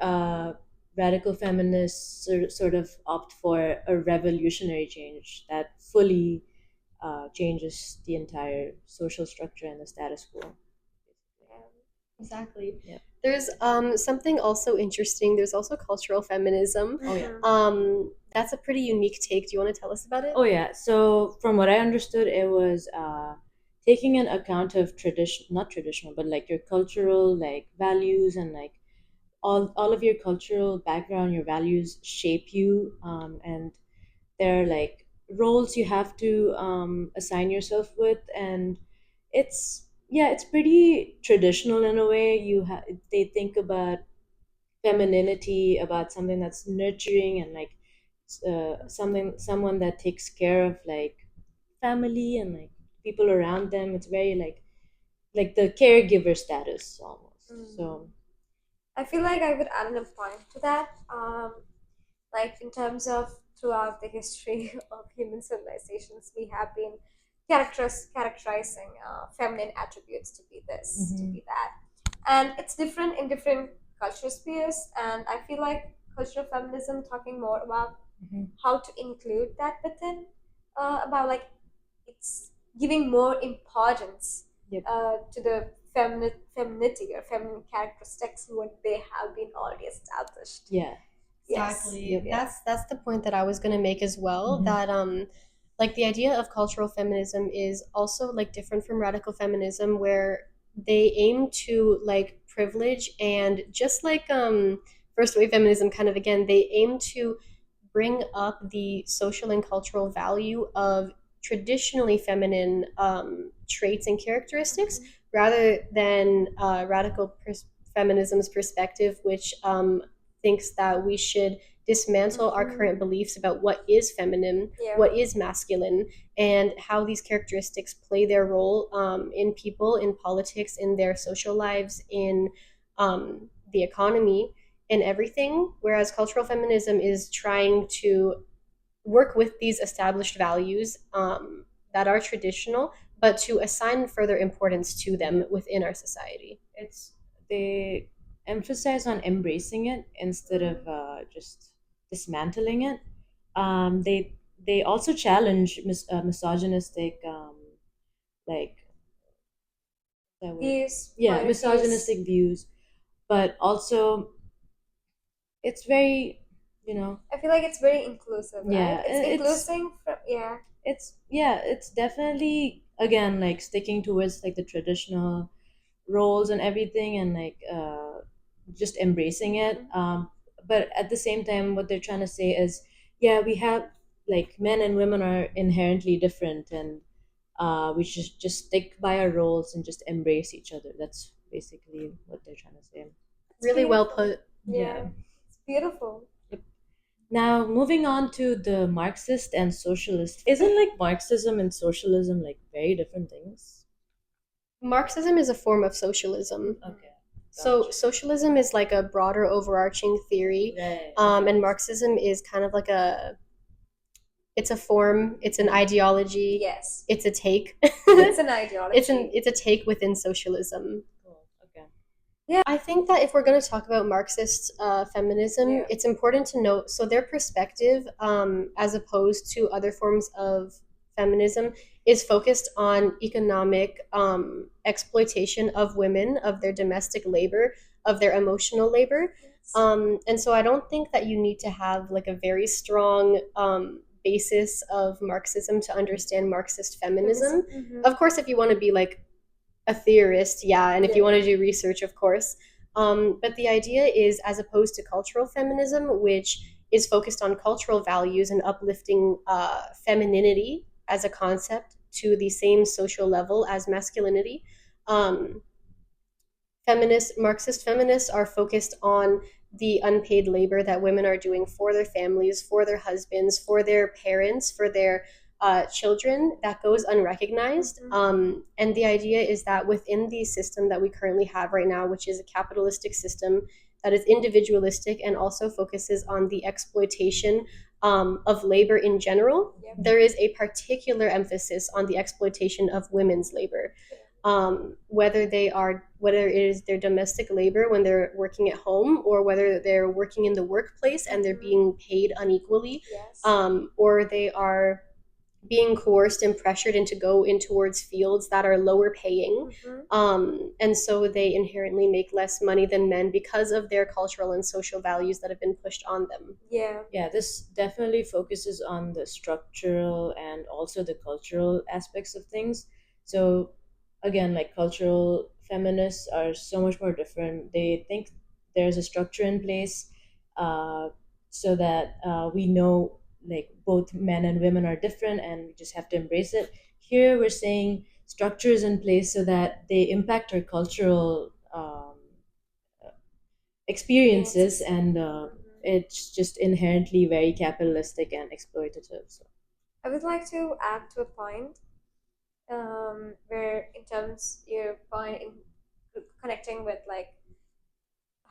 radical feminists sort of opt for a revolutionary change that fully changes the entire social structure and the status quo. Yeah. Exactly. Yeah. There's something also interesting. There's also cultural feminism. Oh yeah. That's a pretty unique take. Do you want to tell us about it? Oh yeah. So from what I understood, it was taking an account of tradition, not traditional, but like your cultural like values and like all of your cultural background, your values shape you, and there are like roles you have to assign yourself with, and it's yeah, it's pretty traditional in a way. They think about femininity, about something that's nurturing and like someone that takes care of like family and like people around them. It's very like the caregiver status almost. Mm. So I feel like I would add in a point to that. Like in terms of throughout the history of human civilizations, we have been characterizing feminine attributes to be this, to Mm-hmm. be that, and it's different in different culture spheres. And I feel like cultural feminism talking more about Mm-hmm. how to include that within, about like it's giving more importance Yep. to the femininity or feminine characteristics what they have been already established. Yeah. Yes. Exactly. Yep. Yeah. That's the point that I was going to make as well, Mm-hmm. that like the idea of cultural feminism is also like different from radical feminism, where they aim to like privilege, and just like first wave feminism kind of, again, they aim to bring up the social and cultural value of traditionally feminine traits and characteristics, Mhm. rather than feminism's perspective, which thinks that we should dismantle our Mhm. current beliefs about what is feminine, Yeah. what is masculine, and how these characteristics play their role in people, in politics, in their social lives, in the economy, in everything. Whereas cultural feminism is trying to work with these established values that are traditional, but to assign further importance to them within our society. It's they emphasize on embracing it instead of Mm. just dismantling it. They also challenge misogynistic like that word, Views, yeah, point of views. misogynistic views, but also it's very, you know, I feel like it's very inclusive, right? yeah, It's it's inclusive from, yeah. yeah, it's definitely again like sticking towards like the traditional roles and everything, and like just embracing it. Mhm. But at the same time, what they're trying to say is, yeah, we have like men and women are inherently different, and we should just stick by our roles and just embrace each other. That's basically what they're trying to say. It's Really well beautiful. put. Yeah. Yeah. It's beautiful. Now, moving on to the Marxist and socialist. Isn't like Marxism and socialism like very different things? Marxism is a form of socialism. Mhm. Okay. So Gotcha. socialism is like a broader overarching theory, Right. and Marxism is kind of like it's a form, it's an ideology, Yes. it's a take. It's an ideology. It's a take within socialism. Cool. Okay. Yeah. I think that if we're going to talk about Marxist feminism, Yeah. it's important to note, so their perspective, as opposed to other forms of feminism, is focused on economic exploitation of women, of their domestic labor, of their emotional labor. Yes. And so I don't think that you need to have like a very strong basis of Marxism to understand Marxist feminism. Feminism. Mhm. Of course, if you want to be like a theorist, yeah, and if Yeah. you want to do research, of course. But the idea is, as opposed to cultural feminism, which is focused on cultural values and uplifting femininity as a concept to the same social level as masculinity, um, Marxist feminists are focused on the unpaid labor that women are doing for their families, for their husbands, for their parents, for their children, that goes unrecognized. Mhm. And the idea is that within the system that we currently have right now, which is a capitalistic system that is individualistic and also focuses on the exploitation of labor in general, Yep. there is a particular emphasis on the exploitation of women's labor, whether it is their domestic labor when they're working at home, or whether they're working in the workplace and they're Mhm. being paid unequally, Yes. or they are being coerced and pressured into go in towards fields that are lower paying, Mhm. and so they inherently make less money than men because of their cultural and social values that have been pushed on them. Yeah. Yeah, this definitely focuses on the structural and also the cultural aspects of things. So, again, like cultural feminists are so much more different. They think there's a structure in place so that we know like both men and women are different and we just have to embrace it. Here, we're saying structures in place so that they impact our cultural experiences, Experiences. and Mhm. it's just inherently very capitalistic and exploitative. So I would like to add to a point, where in terms your point in connecting with like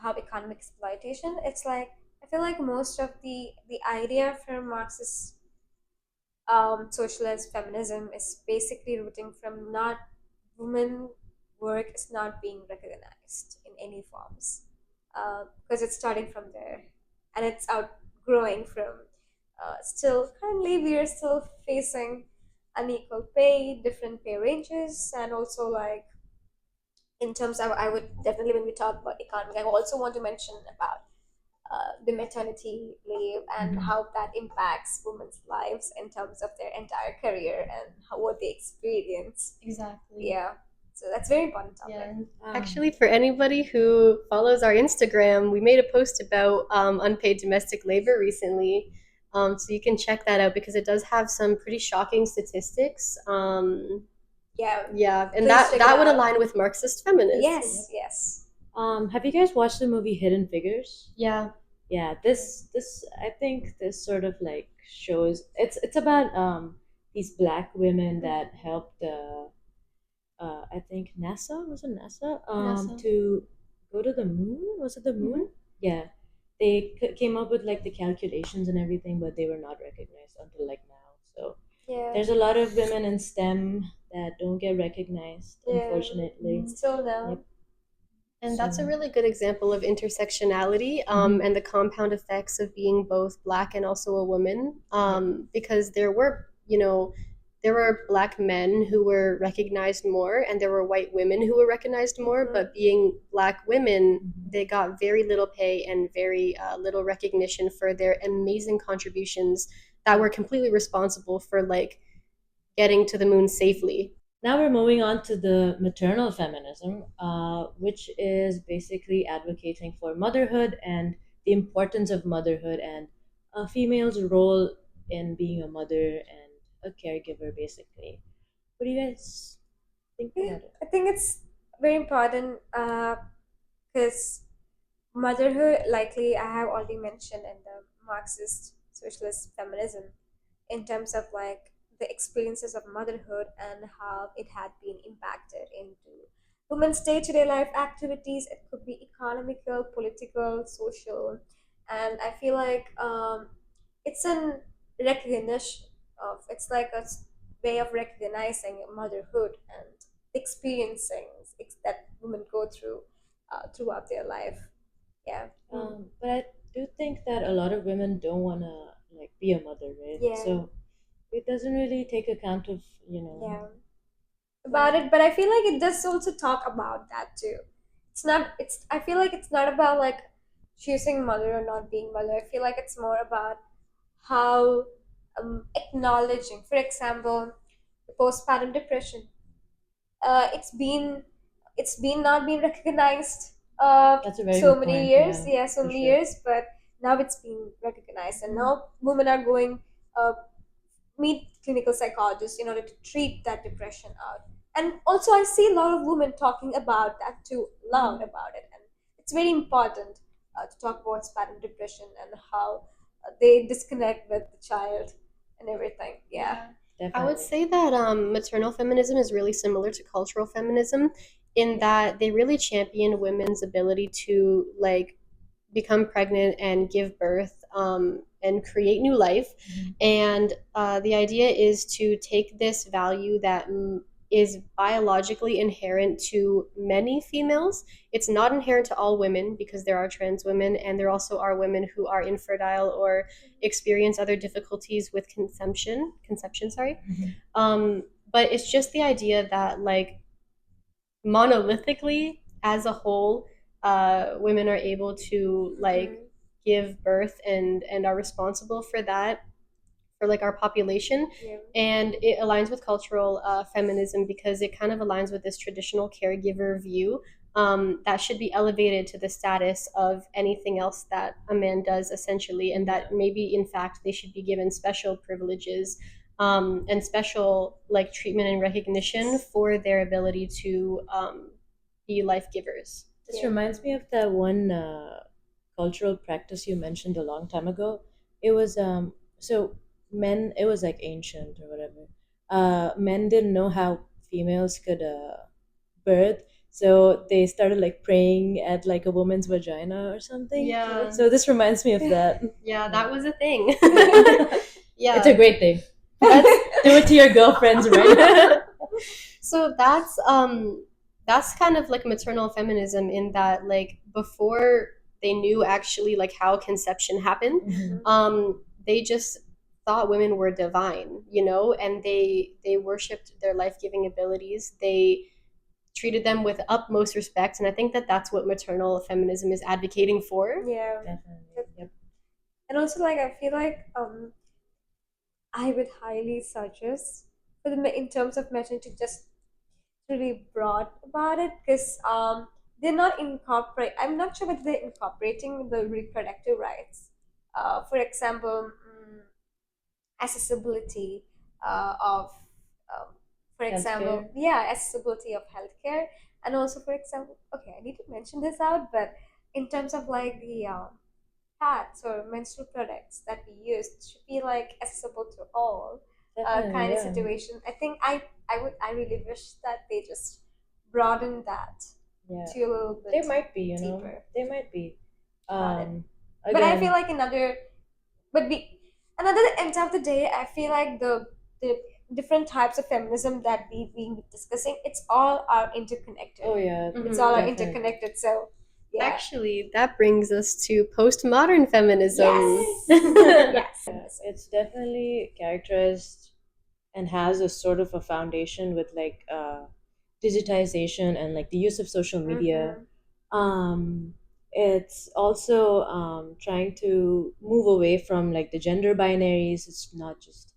how economic exploitation, it's like I feel like most of the idea from Marxist socialist feminism is basically rooting from not women work is not being recognized in any forms, because it's starting from there and it's outgrowing from, still currently we are still facing unequal pay, different pay ranges, and also like in terms of, I would definitely, when we talk about economy, I also want to mention about the maternity leave and how that impacts women's lives in terms of their entire career and how what they experience. Exactly. Yeah, so that's very important topic. Yeah. Actually, for anybody who follows our Instagram, we made a post about unpaid domestic labor recently. So you can check that out because it does have some pretty shocking statistics. Yeah, Yeah, and please check it that would out. align with Marxist feminism. Yes, yes. Have you guys watched the movie Hidden Figures? Yeah. Yeah, this I think this sort of like shows it's about these black women that helped I think NASA, was it NASA, NASA. to go to the moon. Was it the moon? Yeah, they came up with like the calculations and everything, but they were not recognized until like now. So Yeah, there's a lot of women in STEM that don't get recognized, yeah. unfortunately. Still now. Yep. And that's a So- really good example of intersectionality, and the compound effects of being both black and also a woman. Because there were, there were black men who were recognized more, and there were white women who were recognized more. But being black women, they got very little pay and very little recognition for their amazing contributions that were completely responsible for like getting to the moon safely. Now we're moving on to the maternal feminism, which is basically advocating for motherhood and the importance of motherhood and a female's role in being a mother and a caregiver, basically. What do you guys think Yeah, about it? I think it's very important because motherhood, likely I have already mentioned in the Marxist socialist feminism, in terms of like the experiences of motherhood and how it had been impacted into women's day-to-day life activities. It could be economical, political, social, and I feel like it's an recognition of, it's like a way of recognizing motherhood and experiencing that women go through throughout their life. Yeah. But I do think that a lot of women don't want to like be a mother, right? Yeah. So it doesn't really take account of Yeah, about it, but I feel like it does also talk about that too. It's not, it's, I feel like it's not about like choosing mother or not being mother. I feel like it's more about how, acknowledging, for example, the postpartum depression. It's been, it's been not been recognized That's a very so good many point. years. Yeah, Yeah, so for many sure. years, but now it's being recognized, and now women are going uh, meet clinical psychologists in order to treat that depression out. And also, I see a lot of women talking about that too, loud about it, and it's very important to talk about postpartum depression and how they disconnect with the child and everything. Yeah. I would Definitely. say that maternal feminism is really similar to cultural feminism in that they really champion women's ability to like become pregnant and give birth, and create new life. And the idea is to take this value that is biologically inherent to many females. It's not inherent to all women because there are trans women and there also are women who are infertile or experience other difficulties with conception, sorry. But it's just the idea that like monolithically as a whole, women are able to like give birth and are responsible for that for like our population. Yeah. And it aligns with cultural feminism because it kind of aligns with this traditional caregiver view, that should be elevated to the status of anything else that a man does essentially, and that maybe in fact they should be given special privileges, and special like treatment and recognition for their ability to be life givers. This Yeah. reminds me of that one cultural practice you mentioned a long time ago. It was so men. It was like ancient or whatever. Men didn't know how females could birth, so they started like praying at like a woman's vagina or something. Yeah. So this reminds me of that. Yeah, that was a thing. It's a great thing. Do it to your girlfriends, right? So that's kind of like maternal feminism in that like before they knew actually like how conception happened, Mhm. they just thought women were divine, you know, and they worshipped their life-giving abilities. They treated them with utmost respect, and I think that that's what maternal feminism is advocating for. Yeah. Definitely. Yep. And also, like, I feel like I would highly suggest for the in terms of measuring to just really broad about it because they're not incorporate. I'm not sure whether they're incorporating the reproductive rights. For example, accessibility of, um, for example, Healthcare. yeah, accessibility of healthcare, and also, for example, okay, I need to mention this out, but in terms of like the pads or menstrual products that we use should be like accessible to all Definitely, kind of yeah. situation. I think I really wish that they just broaden that Yeah. to a little They bit might be, deeper They might be. about it. Um But I feel again, like but we another end of the day, I feel like the different types of feminism that we've been discussing, it's all are interconnected. oh yeah, It's all are definitely. interconnected. So yeah. Actually, that brings us to postmodern feminism. Yes. Yes. Yeah, it's definitely characterized and has a sort of a foundation with like digitization and like the use of social media. Mhm. It's also trying to move away from like the gender binaries. It's not just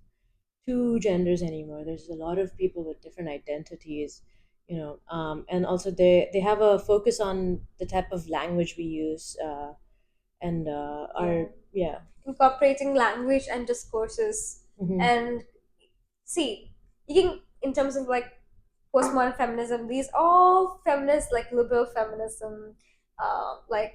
two genders anymore. There's a lot of people with different identities, and also they have a focus on the type of language we use, and Yeah. our yeah. Incorporating language and discourses Hmm. and see, you can in terms of like postmodern feminism, these all feminists like liberal feminism, like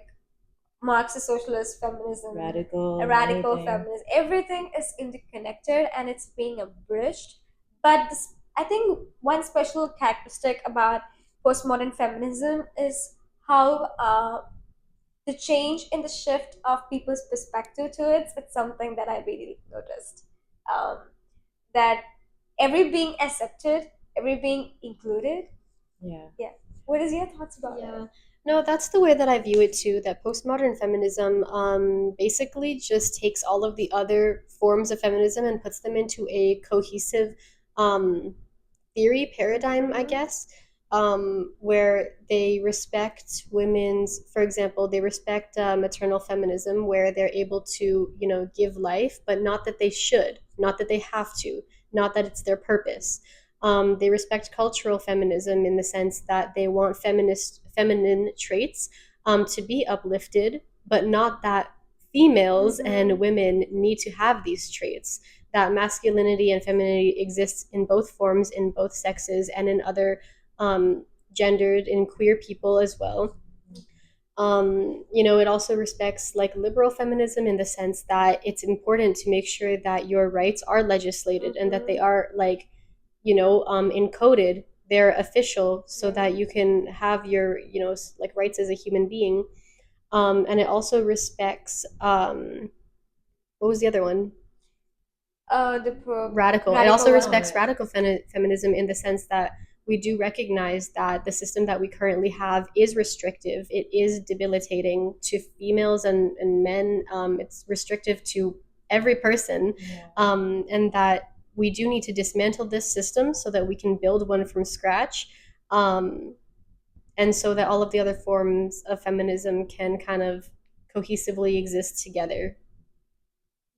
Marxist socialist feminism, a Radical, radical anything. feminism, everything is interconnected and it's being abridged. But this, I think one special characteristic about postmodern feminism is how the change in the shift of people's perspective to it. It's something that I really noticed. Um, that every being accepted, every being included. Yeah. Yeah. What is your thoughts about Yeah. it? No, that's the way that I view it too. That postmodern feminism basically just takes all of the other forms of feminism and puts them into a cohesive um, theory paradigm, I Mm-hmm. guess, where they respect women's, for example, they respect maternal feminism, where they're able to, you know, give life, but not that they should, not that they have to, not that it's their purpose. They respect cultural feminism in the sense that they want feminine traits to be uplifted, but not that females and Mm-hmm. women need to have these traits, that masculinity and femininity exists in both forms, in both sexes, and in other gendered and queer people as well. You know, it also respects like liberal feminism in the sense that it's important to make sure that your rights are legislated and that they Mm-hmm. are like, you know, encoded. They're official so Yeah. that you can have your, you know, like rights as a human being. And it also respects what was the other one? Radical. It also Radical one. respects radical feminism in the sense that we do recognize that the system that we currently have is restrictive. It is debilitating to females and men. It's restrictive to every person, Yeah. and that we do need to dismantle this system so that we can build one from scratch. Um, and so that all of the other forms of feminism can kind of cohesively exist together.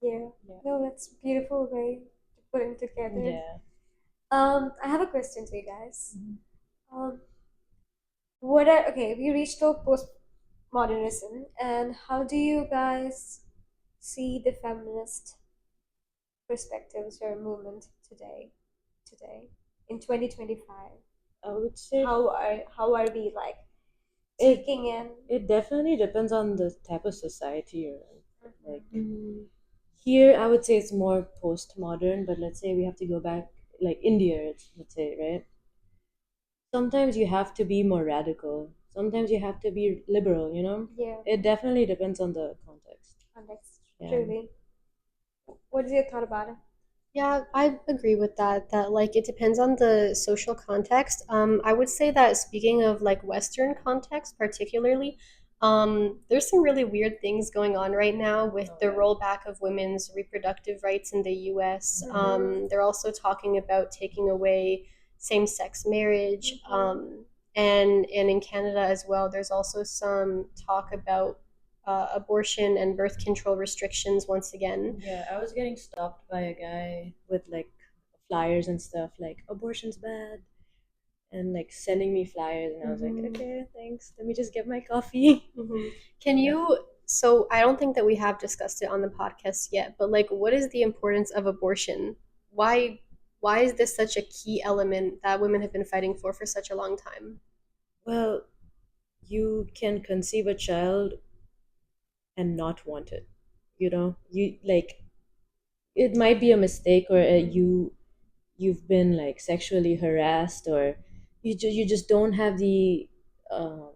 Yeah. Yeah. No, that's a beautiful way to put it together. Yeah. I have a question to you guys. Mhm. Um, what are okay? We reached to postmodernism, and how do you guys see the feminist perspectives or movement today? Today, in 2025, I would say how are we like it taking in? it definitely depends on the type of society you're in. Like Mhm. here, I would say it's more postmodern, but let's say we have to go back, like India, let's say, right? Sometimes you have to be more radical. Sometimes you have to be liberal. Yeah, It definitely depends on the context. context. Yeah. Truly. What is your thought about it? Yeah, I agree with that. That like it depends on the social context. I would say that speaking of like Western context, particularly, there's some really weird things going on right now with Oh the yeah. rollback of women's reproductive rights in the U.S. Mm-hmm. They're also talking about taking away same-sex marriage, Mm-hmm. and in Canada as well. There's also some talk about abortion and birth control restrictions once again. Yeah, I was getting stopped by a guy with like flyers and stuff like abortion's bad and like sending me flyers, and I was like, Mm-hmm. okay, thanks. Let me just get my coffee. Mhm. Can Yeah. you, so I don't think that we have discussed it on the podcast yet, but like what is the importance of abortion? Why why is this such a key element that women have been fighting for such a long time? Well, you can conceive a child and not want it. You know, you like it might be a mistake, or you've been like sexually harassed, or you just don't have the uh,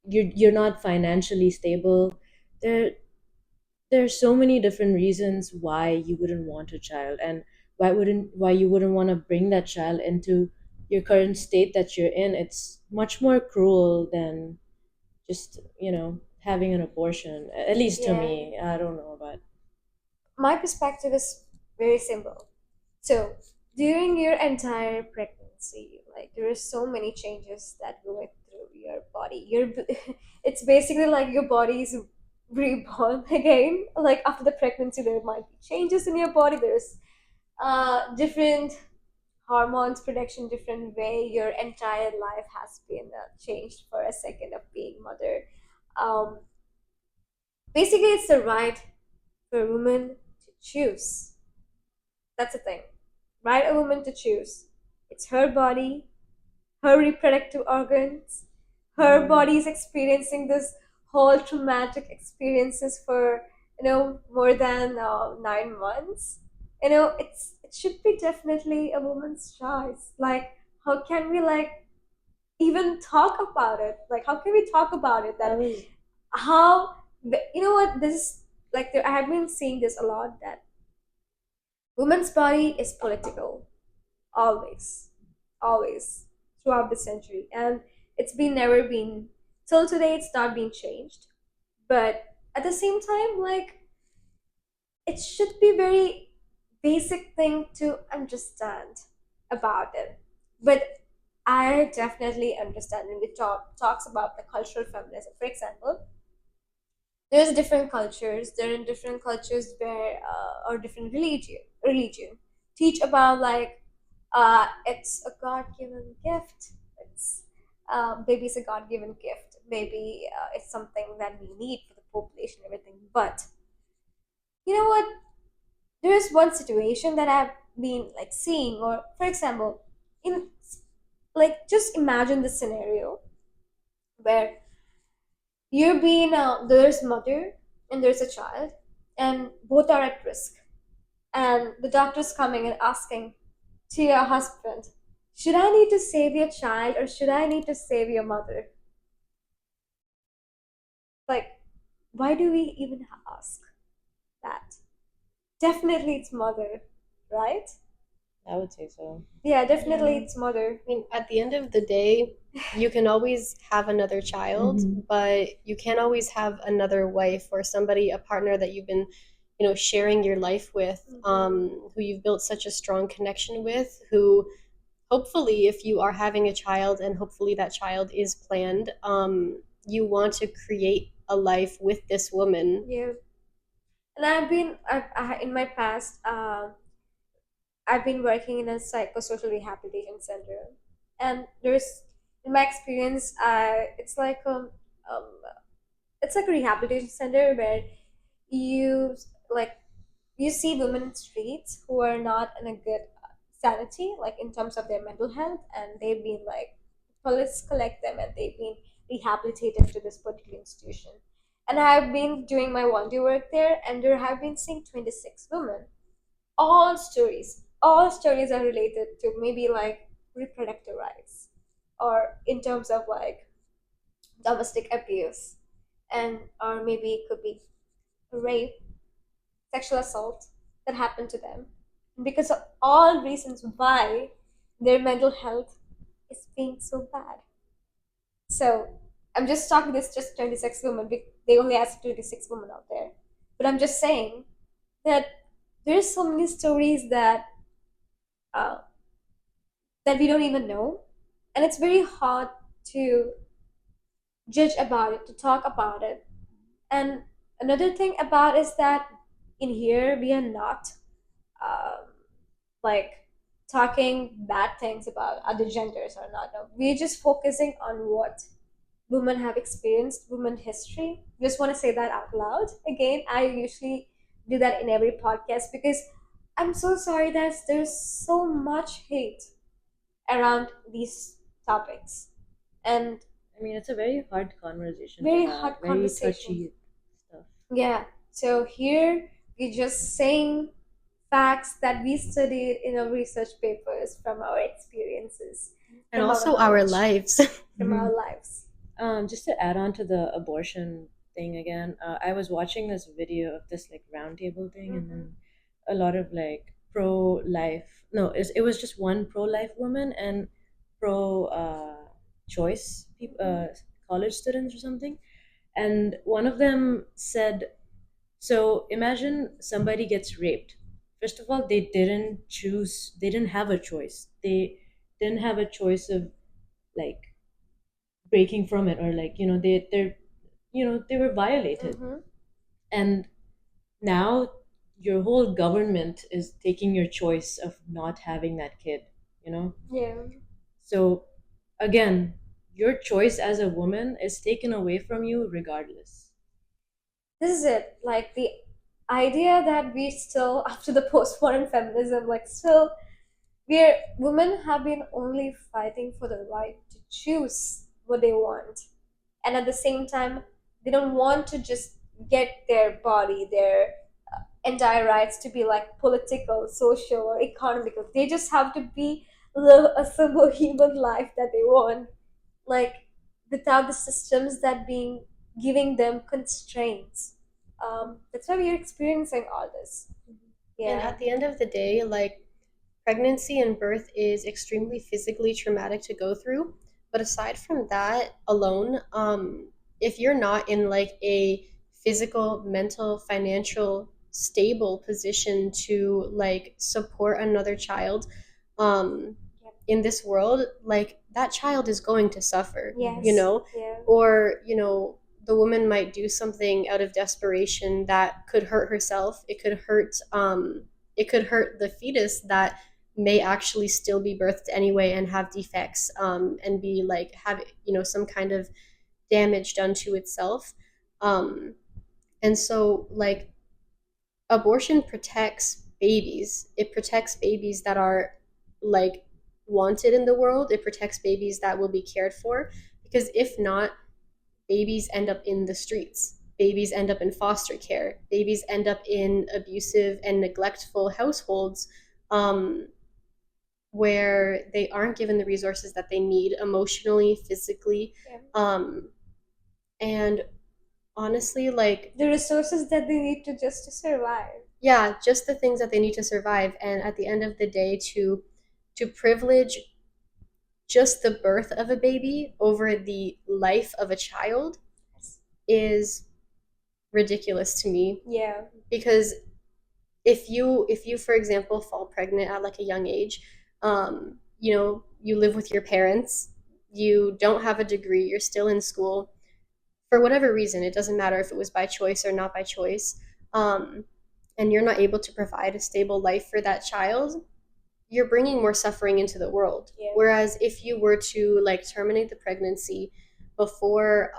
you're not financially stable. There there's so many different reasons why you wouldn't want a child, and why you wouldn't want to bring that child into your current state that you're in. It's much more cruel than just having an abortion, at least to Yeah. me. I don't know about. My perspective is very simple. So, during your entire pregnancy, like there are so many changes that go through your body. It's basically like your body is reborn again. Like after the pregnancy, there might be changes in your body. There's different hormones production, different way. Your entire life has been changed for a second of being mother. Um, Basically, it's the right for a woman to choose. That's the thing. Right, a woman to choose. It's her body, her reproductive organs, her Mm. body is experiencing this whole traumatic experiences for more than 9 months. It should be definitely a woman's choice. Like, how can we like even talk about it? Like, how can we talk about it? I That was how you know what this is like. I have been seeing this a lot that women's body is political always, always throughout the century, and it's been never been till today. It's not been changed, but at the same time, like it should be very basic thing to understand about it. But I definitely understand when we talks about the cultural feminism. For example, there's different cultures. There are different cultures where or different religion teach about like it's a god-given gift. It's maybe it's a god-given gift. Maybe it's something that we need for the population and everything. But you know what? There is one situation that I've been like seeing, or for example, in like just imagine the scenario where you're being there's mother and there's a child, and both are at risk, and the doctor's coming and asking to your husband, should I need to save your child or should I need to save your mother? Like, why do we even ask that? Definitely it's mother, right? I would say so. Yeah, definitely Yeah. it's mother. I mean, at the end of the day, you can always have another child, Hmm. but you can't always have another wife or somebody, a partner that you've been, sharing your life with, Hmm. who you've built such a strong connection with, who hopefully, if you are having a child and hopefully that child is planned, you want to create a life with this woman. Yeah, and in my past, I've been working in a psychosocial rehabilitation center, and there's in my experience, um, it's like a rehabilitation center where you like you see women in streets who are not in a good sanity, like in terms of their mental health, and they've been like police collect them and they've been rehabilitated to this particular institution. And I've been doing my volunteer work there, and there have been seeing 26 women. All stories are related to maybe like reproductive rights, or in terms of like domestic abuse, and or maybe it could be rape, sexual assault that happened to them. because of all reasons why their mental health is being so bad. So I'm just talking this just 26 women. They only asked 26 women out there, but I'm just saying that there's so many stories uh, that we don't even know, and it's very hard to judge about it, to talk about it. And another thing about is that in here we are not um, like talking bad things about other genders or not. No, we're just focusing on what women have experienced, women history. Just want to say that out loud. Again, I usually do that in every podcast because I'm so sorry that there's so much hate around these topics and I mean, it's a very hard conversation to very have, hard very conversation. touchy stuff. Yeah. So here we're just saying facts that we studied in our research papers from our experiences, And from our also our knowledge, lives. from our lives. Just to add on to the abortion thing again, I was watching this video of this like roundtable thing, and then a lot of like pro life. No, it was just one pro life woman and pro choice people, college students or something. And one of them said, so imagine somebody gets raped. First of all, they didn't choose, they didn't have a choice. They didn't have a choice of like breaking from it, or like, they were violated. Mm-hmm. And now your whole government is taking your choice of not having that kid, you know? Yeah. So again, your choice as a woman is taken away from you regardless. This is it. Like the idea that we still, after the postmodern feminism, like still, we're women have been only fighting for the right to choose what they want, and at the same time, they don't want to just get their body, their entire rights to be like political, social, or economical. They just have to be live a simple human life that they want, like without the systems that being giving them constraints. That's why we're experiencing all this. And Yeah. at the end of the day, like, pregnancy and birth is extremely physically traumatic to go through. But aside from that alone, if you're not in like a physical, mental, financial, stable position to like support another child, um, in this world, like that child is going to suffer, you Yes. know, Yeah. or the woman might do something out of desperation that could hurt herself. It could hurt the fetus that may actually still be birthed anyway and have defects, and be like have some kind of damage done to itself. um, and so like abortion protects babies. It protects babies that are like wanted in the world. It protects babies that will be cared for, because if not, babies end up in the streets. Babies end up in foster care. Babies end up in abusive and neglectful households, um, where they aren't given the resources that they need emotionally, physically, Yeah. and honestly, like, The resources that they need to just to survive. yeah, just the things that they need to survive. And at the end of the day, to privilege just the birth of a baby over the life of a child is ridiculous to me. Yeah. Because if you for example fall pregnant at like a young age, you live with your parents, you don't have a degree, you're still in school for whatever reason, it doesn't matter if it was by choice or not by choice, um, and you're not able to provide a stable life for that child, you're bringing more suffering into the world. Yeah. Whereas if you were to like terminate the pregnancy before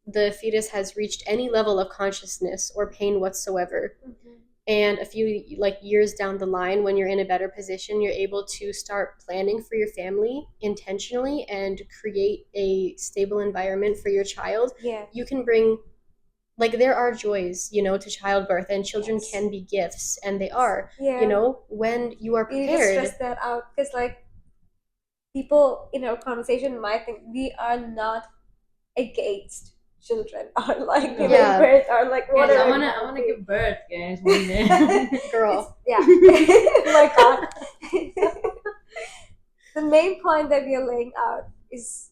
the fetus has reached any level of consciousness or pain whatsoever, Mm-hmm. and a few like years down the line, when you're in a better position, you're able to start planning for your family intentionally and create a stable environment for your child. Yeah. You can bring, like, there are joys, to childbirth, and children Yes. can be gifts, and they are, Yeah. when you are You need to stress prepared. that out because, like, people in our conversation might think we are not against children or like No. giving Yeah. birth or like Guys, whatever. I wanna give birth, guys, one day. Girl. Yeah. My God. The main point that we are laying out is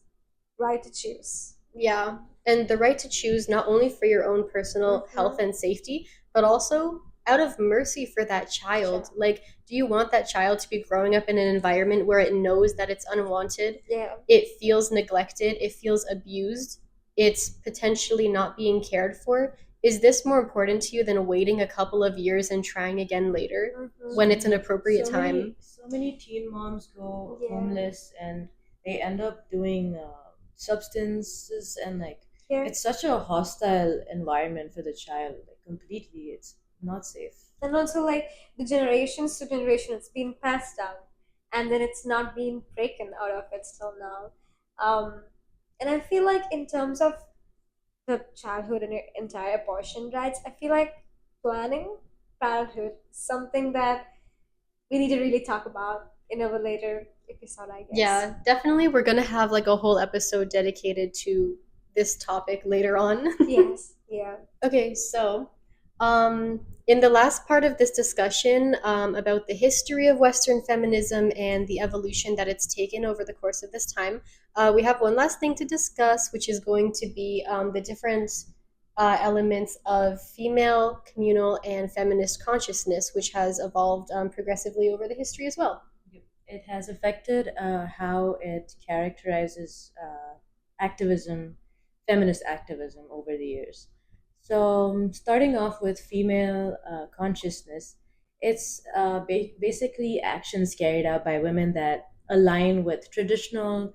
right to choose. Yeah, and the right to choose not only for your own personal health and safety, but also out of mercy for that child. Sure. Like, do you want that child to be growing up in an environment where it knows that it's unwanted, Yeah. it feels neglected, it feels abused, it's potentially not being cared for? Is this more important to you than waiting a couple of years and trying again later when it's an appropriate time? So many teen moms go Yeah. homeless and they end up doing substances and like Yeah. it's such a hostile environment for the child. Like completely, it's not safe. And also like the generations to generation it's been passed down and then it's not been breaken out of it till now. And I feel like in terms of the childhood and your entire abortion rights, I feel like planning parenthood is something that we need to really talk about in our later episode, I guess. Yeah, definitely. We're going to have like a whole episode dedicated to this topic later on. Yes. Yeah. Okay, so in the last part of this discussion about the history of Western feminism and the evolution that it's taken over the course of this time, we have one last thing to discuss, which is going to be the different elements of female, communal, and feminist consciousness, which has evolved progressively over the history as well. It has affected how it characterizes activism, feminist activism over the years. So, starting off with female consciousness, it's basically actions carried out by women that align with traditional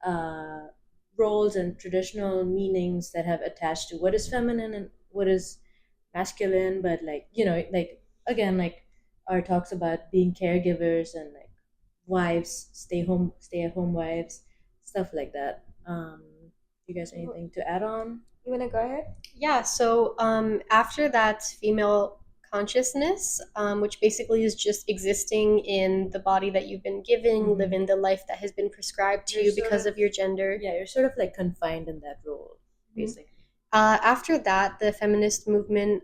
uh, roles and traditional meanings that have attached to what is feminine and what is masculine. But like like again, like our talks about being caregivers and like wives, stay at home wives, stuff like that. You guys anything to add on? You wanna go ahead? Yeah, so after that, female consciousness, which basically is just existing in the body that you've been given, living the life that has been prescribed to You're you sort because of your gender. Yeah, you're sort of like confined in that role, basically. After that, the feminist movement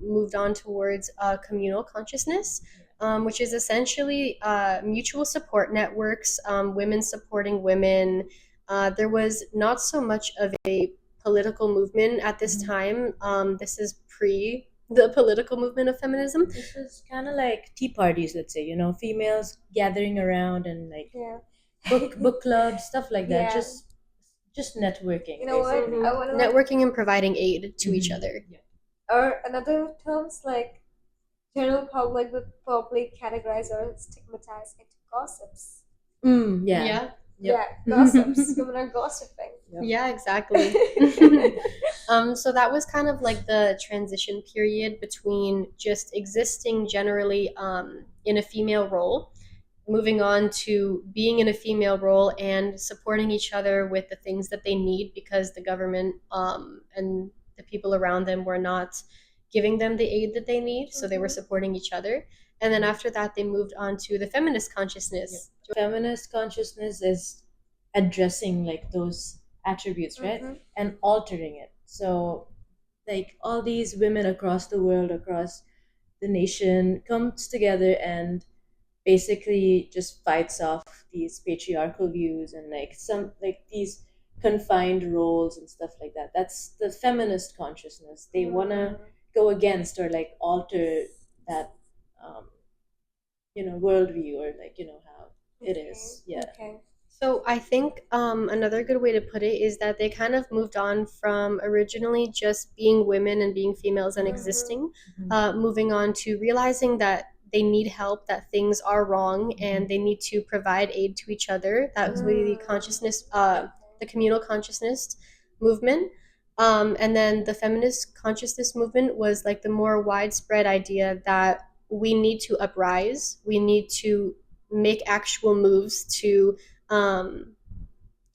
moved on towards communal consciousness, which is essentially mutual support networks, women supporting women. There was not so much of a political movement at this time. This is pre the political movement of feminism. This is kind of like tea parties, let's say. Females gathering around and like Yeah. book clubs, stuff like that. Yeah. Just networking. You know what? basically. I wanna like, Networking and providing aid to each Mhm. other. Yeah. or another terms like general public would probably categorize or stigmatize into gossips. Yeah. Yeah. Yeah, gossips. Women are gossiping. Yep. Yeah, exactly. So that was kind of like the transition period between just existing generally in a female role, moving on to being in a female role and supporting each other with the things that they need because the government and the people around them were not giving them the aid that they need, so they were supporting each other. And then after that, they moved on to the feminist consciousness. Feminist consciousness is addressing like those attributes, right? And altering it. So like all these women across the world, across the nation comes together and basically just fights off these patriarchal views and like some like these confined roles and stuff like that. That's the feminist consciousness. They want to go against or like alter that um, worldview or like how it is. Yeah. Okay. So I think another good way to put it is that they kind of moved on from originally just being women and being females and existing, moving on to realizing that they need help, that things are wrong, and they need to provide aid to each other. That was really the consciousness, the communal consciousness movement. And then the feminist consciousness movement was like the more widespread idea that we need to uprise, we need to make actual moves to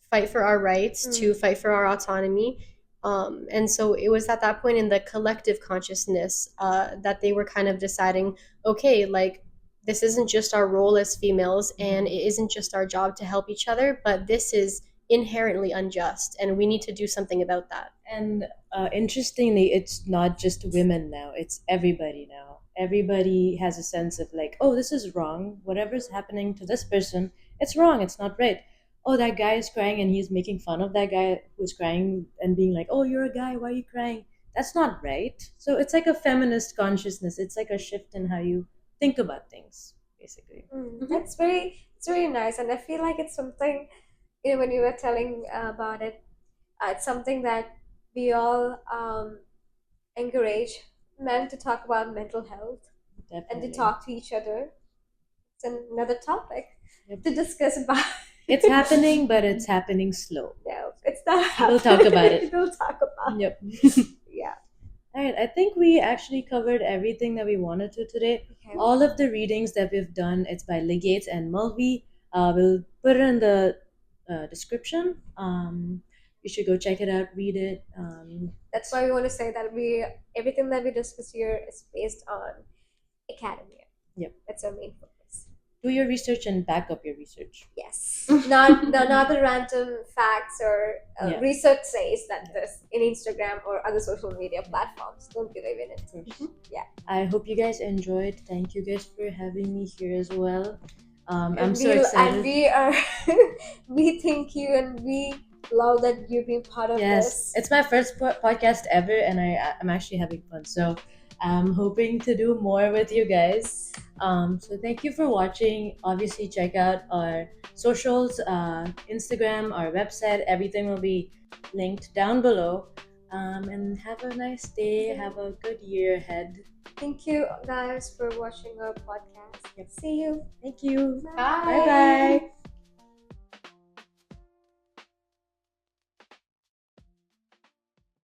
fight for our rights, to fight for our autonomy. And so it was at that point in the collective consciousness that they were kind of deciding, okay, like this isn't just our role as females and it isn't just our job to help each other, but this is inherently unjust, and we need to do something about that. And interestingly, it's not just women now, it's everybody now. Everybody has a sense of like, oh, this is wrong. Whatever's happening to this person, it's wrong, it's not right. Oh, that guy is crying and he's making fun of that guy who's crying and being like, oh, you're a guy, why are you crying? That's not right. So it's like a feminist consciousness. It's like a shift in how you think about things, basically. That's it's very nice, and I feel like it's something, when you were telling about it, it's something that we all encourage men to talk about mental health and to Definitely. talk to each other. It's another topic Yep. to discuss about. It's happening, but it's happening slow. No, it's not We'll happening. talk about it. We'll talk about it. Yep. Yeah. All right, I think we actually covered everything that we wanted to today. Okay. All of the readings that we've done, it's by Legates and Mulvey. We'll put it in the description. You should go check it out, read it. That's why we want to say that everything that we discuss here is based on academia. Yep. That's our main focus. Do your research and back up your research. Yes. Not the random facts or Yeah. research says that this in Instagram or other social media platforms. Don't believe in it. Yeah. I hope you guys enjoyed. Thank you guys for having me here as well. I'm And so excited. And we are, we thank you, and we love that you've been part of Yes, this. it's my first podcast ever, and I'm actually having fun. So I'm hoping to do more with you guys. So thank you for watching. Obviously, check out our socials, Instagram, our website. Everything will be linked down below. And have a nice day. Have a good year ahead. Thank you guys for watching our podcast. See you. Thank you. Bye. Bye bye.